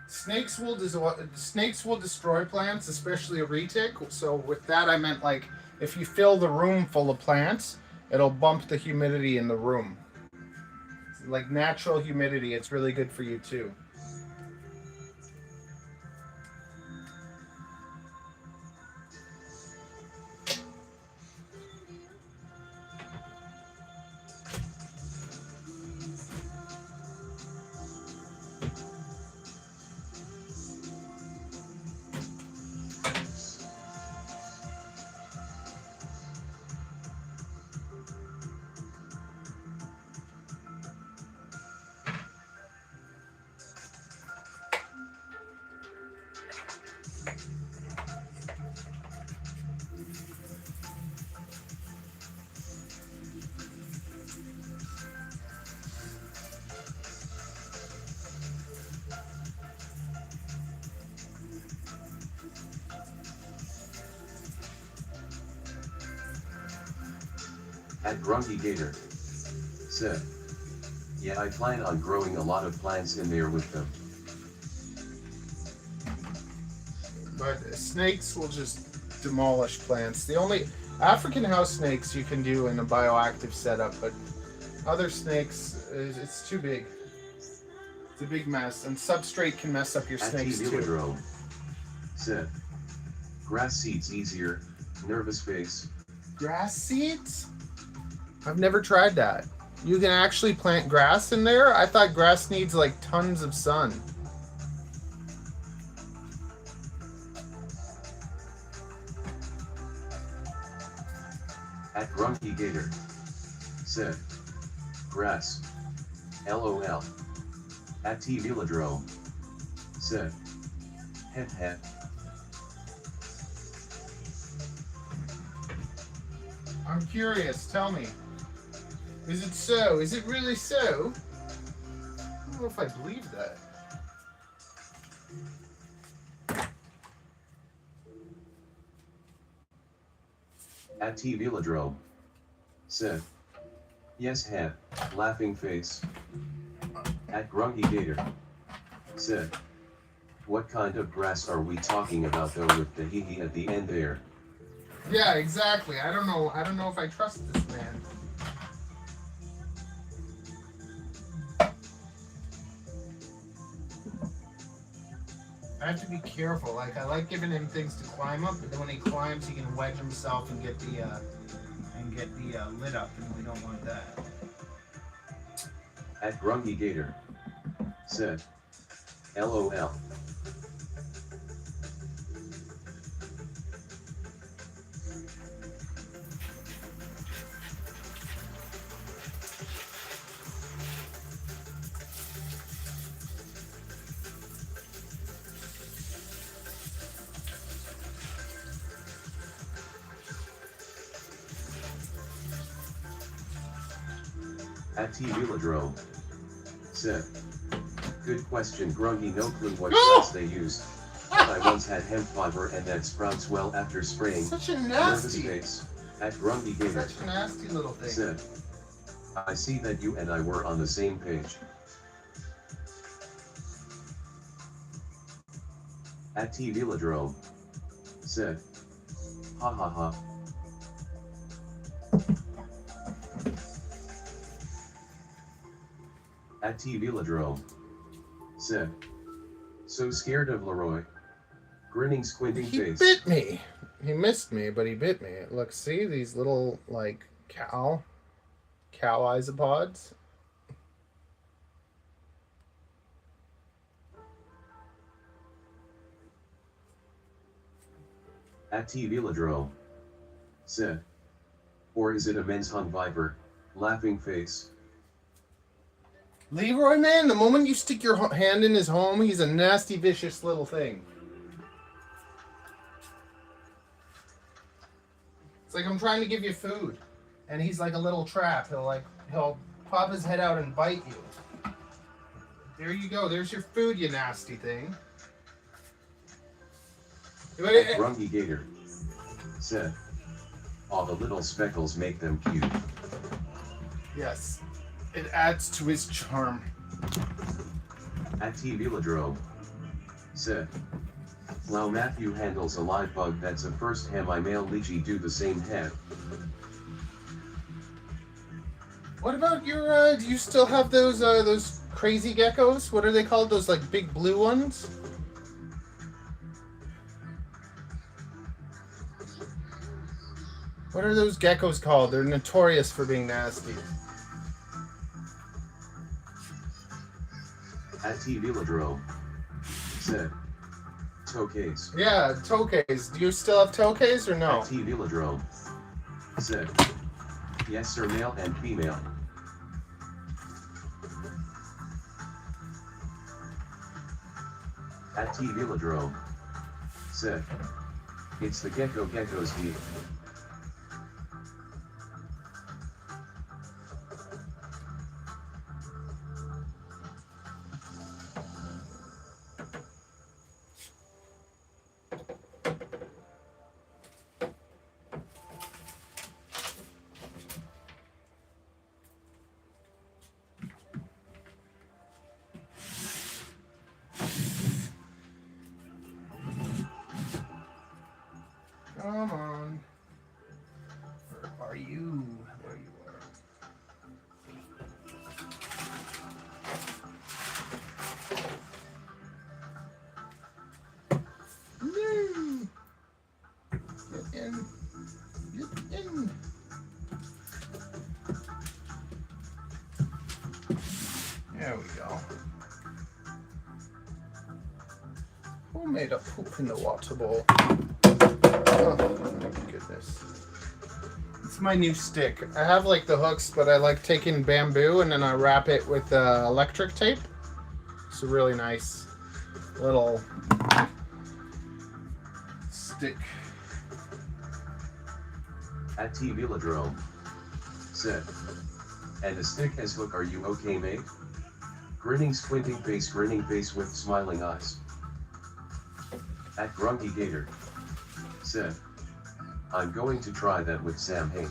Speaker 3: Snakes will destroy plants, especially a retic. So with that, I meant like if you fill the room full of plants, it'll bump the humidity in the room. Like natural humidity, it's really good for you too.
Speaker 2: At Grungy Gator said, yeah, I plan on growing a lot of plants in there with them.
Speaker 3: But snakes will just demolish plants. The only African house snakes you can do in a bioactive setup, but other snakes, it's too big. It's a big mess, and substrate can mess up your snakes
Speaker 2: At
Speaker 3: too.
Speaker 2: Velodrome said, grass seeds easier, nervous face.
Speaker 3: Grass seeds? I've never tried that. You can actually plant grass in there? I thought grass needs like tons of sun.
Speaker 2: At Grumpy Gator said, grass, LOL. At T Velodrome said, heh heh.
Speaker 3: I'm curious, tell me. Is it so? Is it really so? I don't know if I believe that.
Speaker 2: At T Velodrome. Said. Yes, have. Laughing face. At Grungy Gator. Said. What kind of grass are we talking about though with the hee at the end there?
Speaker 3: Yeah, exactly. I don't know if I trust this man. I have to be careful. Like, I like giving him things to climb up, but then when he climbs, he can wedge himself and get the lid up, and we don't want that.
Speaker 2: At Grungy Gator. Said. LOL. At T Velodrome. Said. Good question, Grungy. No clue what grass they use. But I once had hemp fiber and that sprouts well after spraying.
Speaker 3: Such a
Speaker 2: Nervous
Speaker 3: nasty,
Speaker 2: face. At Grungy Gator.
Speaker 3: such a nasty little thing.
Speaker 2: Said. I see that you and I were on the same page. At T Velodrome. Said. Ha ha ha. At T Velodrome. Said. So scared of Leroy. Grinning, squinting
Speaker 3: He
Speaker 2: face.
Speaker 3: bit me. He missed me, but he bit me. Look, see these little like cow isopods.
Speaker 2: At T Velodrome. Said. Or is it a men's hung viper? Laughing face.
Speaker 3: Leroy, man, the moment you stick your hand in his home, he's a nasty, vicious little thing. It's like I'm trying to give you food, and he's like a little trap. He'll pop his head out and bite you. There you go. There's your food, you nasty thing.
Speaker 2: At Grungy Gator. Said. All the little speckles make them cute.
Speaker 3: Yes, it adds to his charm.
Speaker 2: At T Velodrome. Said. Wow, Matthew handles a live bug that's a first ham. I male lychee do the same head.
Speaker 3: What about your? Do you still have those crazy geckos? What are they called? Those like big blue ones? What are those geckos called? They're notorious for being nasty.
Speaker 2: At T Velodrome. Said. Tokays.
Speaker 3: Yeah, tokays. Do you still have tokays or no?
Speaker 2: At T Velodrome. Said. Yes sir, male and female. At T Velodrome. Said. It's the geckos week.
Speaker 3: Come on. Where are you? There you are. No. Get in. Get in. There we go. Who made a poop in the water bowl? Oh my goodness. It's my new stick. I have like the hooks, but I like taking bamboo and then I wrap it with electric tape. It's a really nice little stick.
Speaker 2: At T Velodrome. Said. And a stick as hook, are you okay, mate? Grinning face with smiling eyes. At Grungy Gator. Said. I'm going to try that with Sam Hain.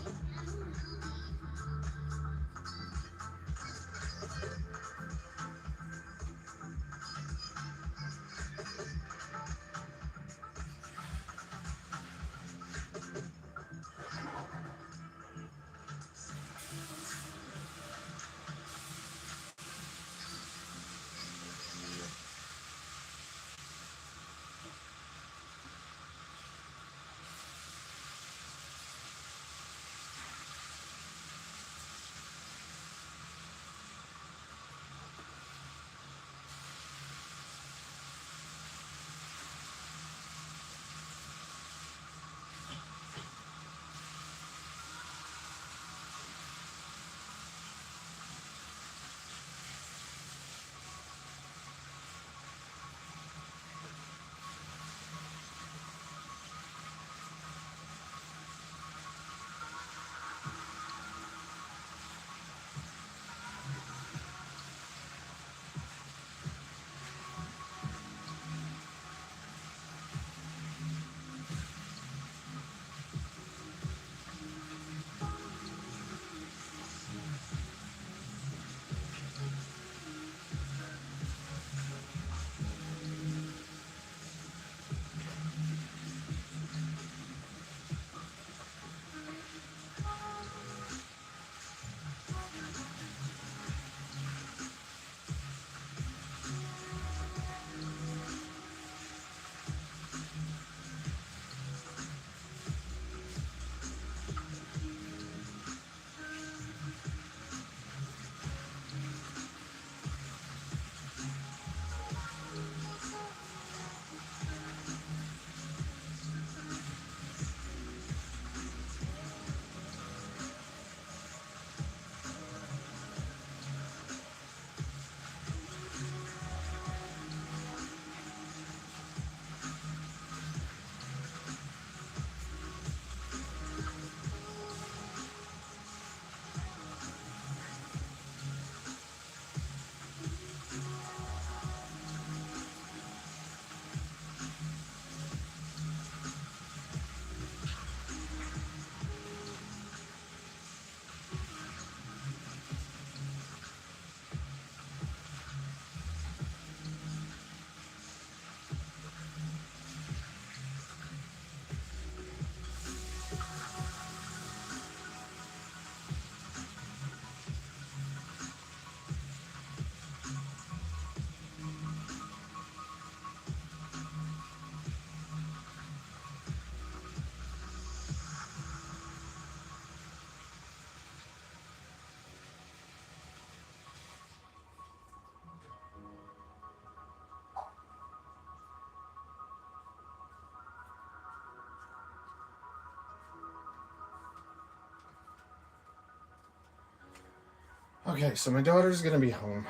Speaker 3: Okay, so my daughter's gonna be home,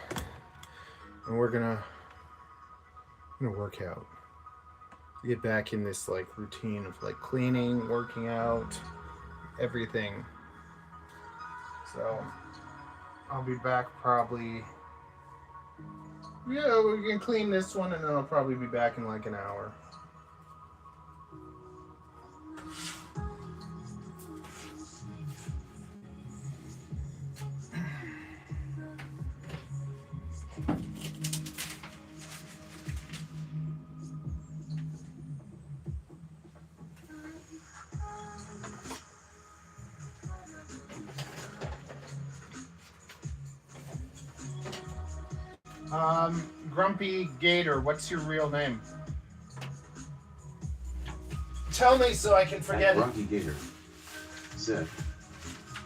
Speaker 3: and we're gonna work out. Get back in this like routine of like cleaning, working out, everything. So I'll be back probably. Yeah, we can clean this one, and then I'll probably be back in like an hour. Grumpy Gator, what's your real name? Tell me so I can forget it.
Speaker 2: Grumpy Gator said,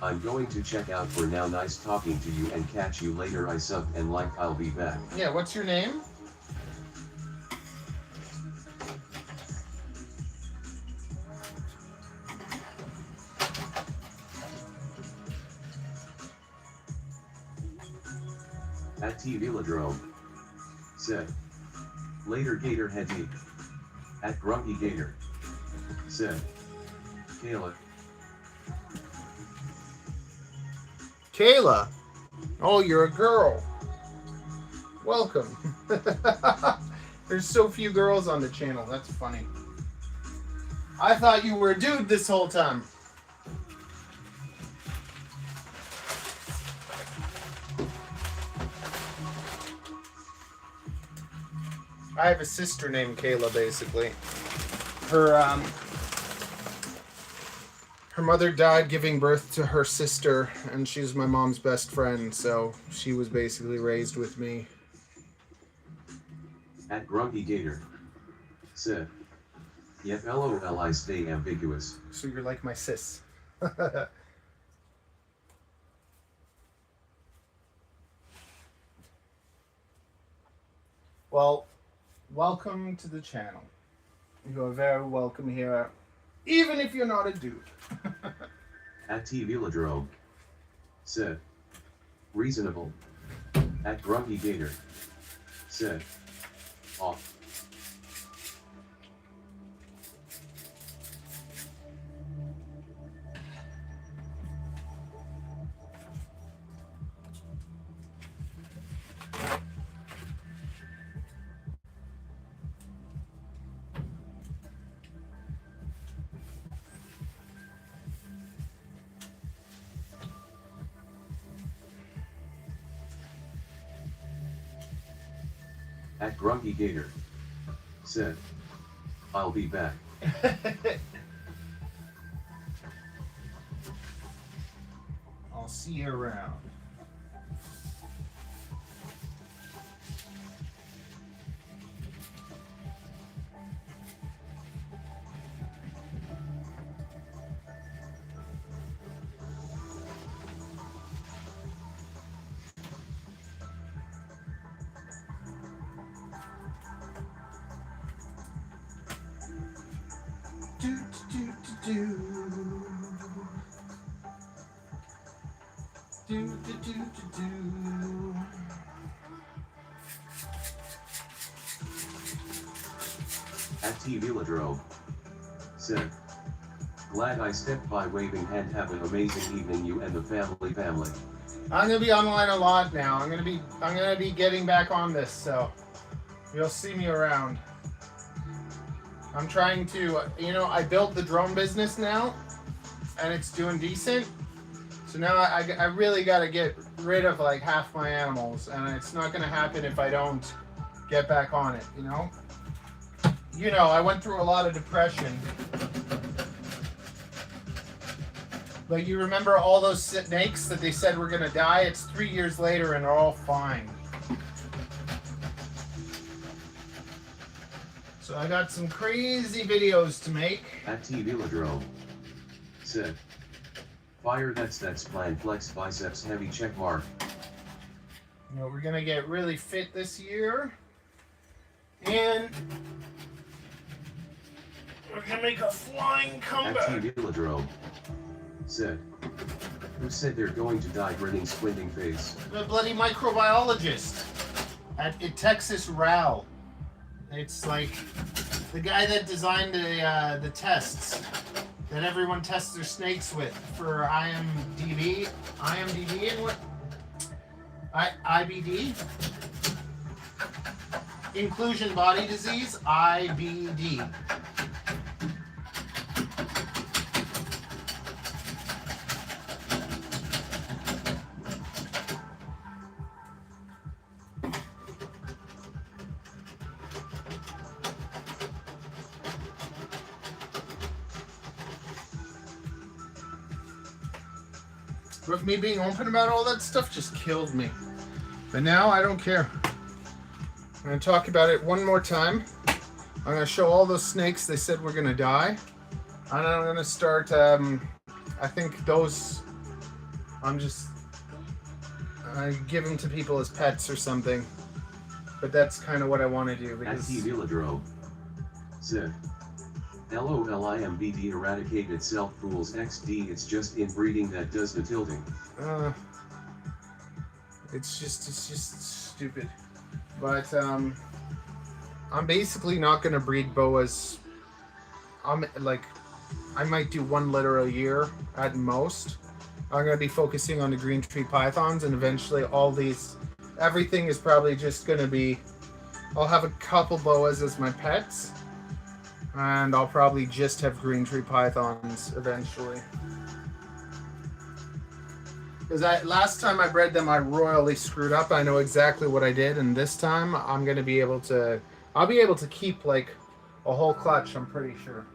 Speaker 2: I'm going to check out for now. Nice talking to you and catch you later. I sub and like I'll be back.
Speaker 3: Yeah, what's your name?
Speaker 2: At T Velodrome said, later Gator head deep. At Grumpy Gator said, Kayla.
Speaker 3: Kayla. Oh, you're a girl. Welcome. There's so few girls on the channel. That's funny. I thought you were a dude this whole time. I have a sister named Kayla, basically. Her mother died giving birth to her sister, and she's my mom's best friend, so she was basically raised with me.
Speaker 2: At Grumpy Gator said, yep, LOL, I stay ambiguous.
Speaker 3: So you're like my sis. Well, welcome to the channel. You are very welcome here, even if you're not a dude.
Speaker 2: At T Velodrome said, reasonable. At Grumpy Gator said, off. At Grumpy Gator said, I'll be back.
Speaker 3: I'll see you around.
Speaker 2: At T Velodrome said, glad I stepped by waving hand. Have an amazing evening, you and the family.
Speaker 3: I'm gonna be online a lot now. I'm gonna be getting back on this, so you'll see me around. I'm trying to, I built the drone business now, and it's doing decent. So now I really got to get rid of like half my animals, and it's not going to happen if I don't get back on it, I went through a lot of depression. Like, you remember all those snakes that they said were going to die? It's 3 years later and they're all fine. So I got some crazy videos to make.
Speaker 2: At T Velodrome said, fire, that's plan, flex biceps heavy, check mark.
Speaker 3: We're gonna get really fit this year, and we're gonna make a flying comeback.
Speaker 2: At T Velodrome said, who said they're going to die grinning, squinting face?
Speaker 3: The bloody microbiologist at Texas Ral. It's like the guy that designed the tests that everyone tests their snakes with for IMDb and what? IBD? Inclusion body disease, IBD. But me being open about all that stuff just killed me. But now I don't care. I'm going to talk about it one more time. I'm going to show all those snakes they said were going to die. And I'm going to start, I think those, I give them to people as pets or something. But that's kind of what I want to do.
Speaker 2: At T Velodrome said, LOLIMBD eradicated self fools XD, it's just inbreeding that does the tilting.
Speaker 3: It's just stupid. But I'm basically not gonna breed boas. I might do 1 litter a year at most. I'm gonna be focusing on the green tree pythons, and eventually everything is probably just gonna be, I'll have a couple boas as my pets. And I'll probably just have green tree pythons eventually. Because last time I bred them, I royally screwed up. I know exactly what I did, and this time I'm gonna be able to. I'll be able to keep like a whole clutch. I'm pretty sure.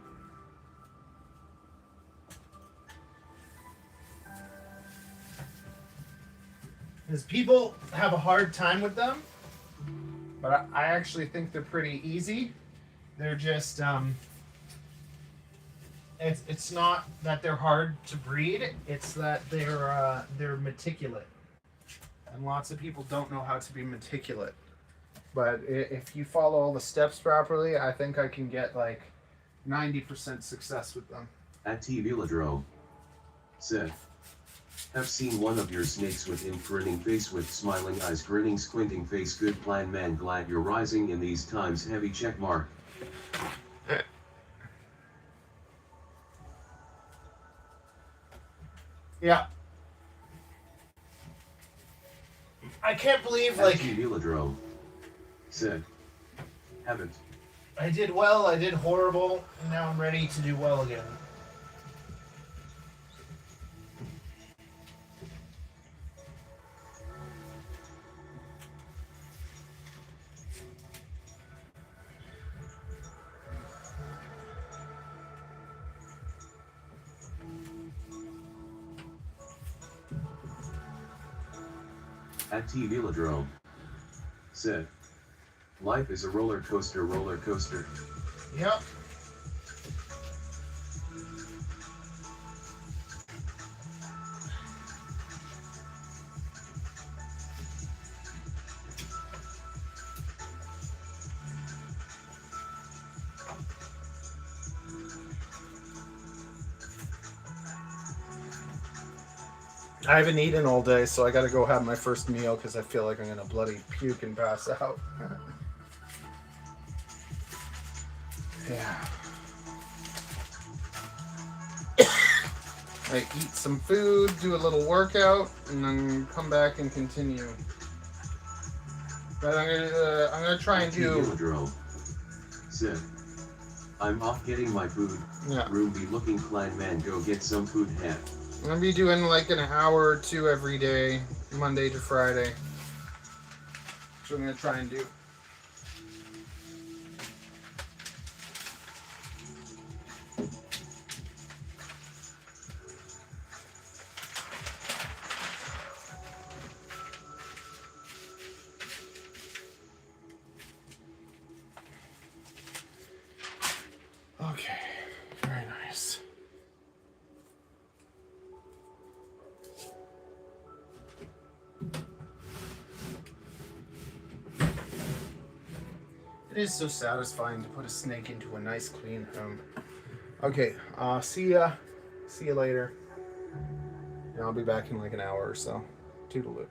Speaker 3: Because people have a hard time with them, but I actually think they're pretty easy. They're just it's not that they're hard to breed. It's that they're meticulous, and lots of people don't know how to be meticulous. But if you follow all the steps properly, I think I can get like 90% success with them.
Speaker 2: At T Velodrome said, have seen one of your snakes with grinning face with smiling eyes, grinning squinting face. Good plan, man. Glad you're rising in these times. Heavy check mark.
Speaker 3: Yeah. I can't believe,
Speaker 2: At
Speaker 3: like,
Speaker 2: T Velodrome said, haven't.
Speaker 3: I did well, I did horrible, and now I'm ready to do well again.
Speaker 2: At T Velodrome said, life is a roller coaster, roller coaster.
Speaker 3: Yep. I haven't eaten all day, so I gotta go have my first meal because I feel like I'm gonna bloody puke and pass out. Yeah. I eat some food, do a little workout, and then come back and continue. But I'm gonna try and do.
Speaker 2: Velodrome said, I'm off getting my food.
Speaker 3: Yeah.
Speaker 2: Ruby looking clan man, go get some food. Hat.
Speaker 3: I'm gonna be doing like an hour or two every day, Monday to Friday. So I'm gonna try and do. Okay, very nice. It is so satisfying to put a snake into a nice clean home. Okay, see ya later. And I'll be back in like an hour or so. Toodaloo.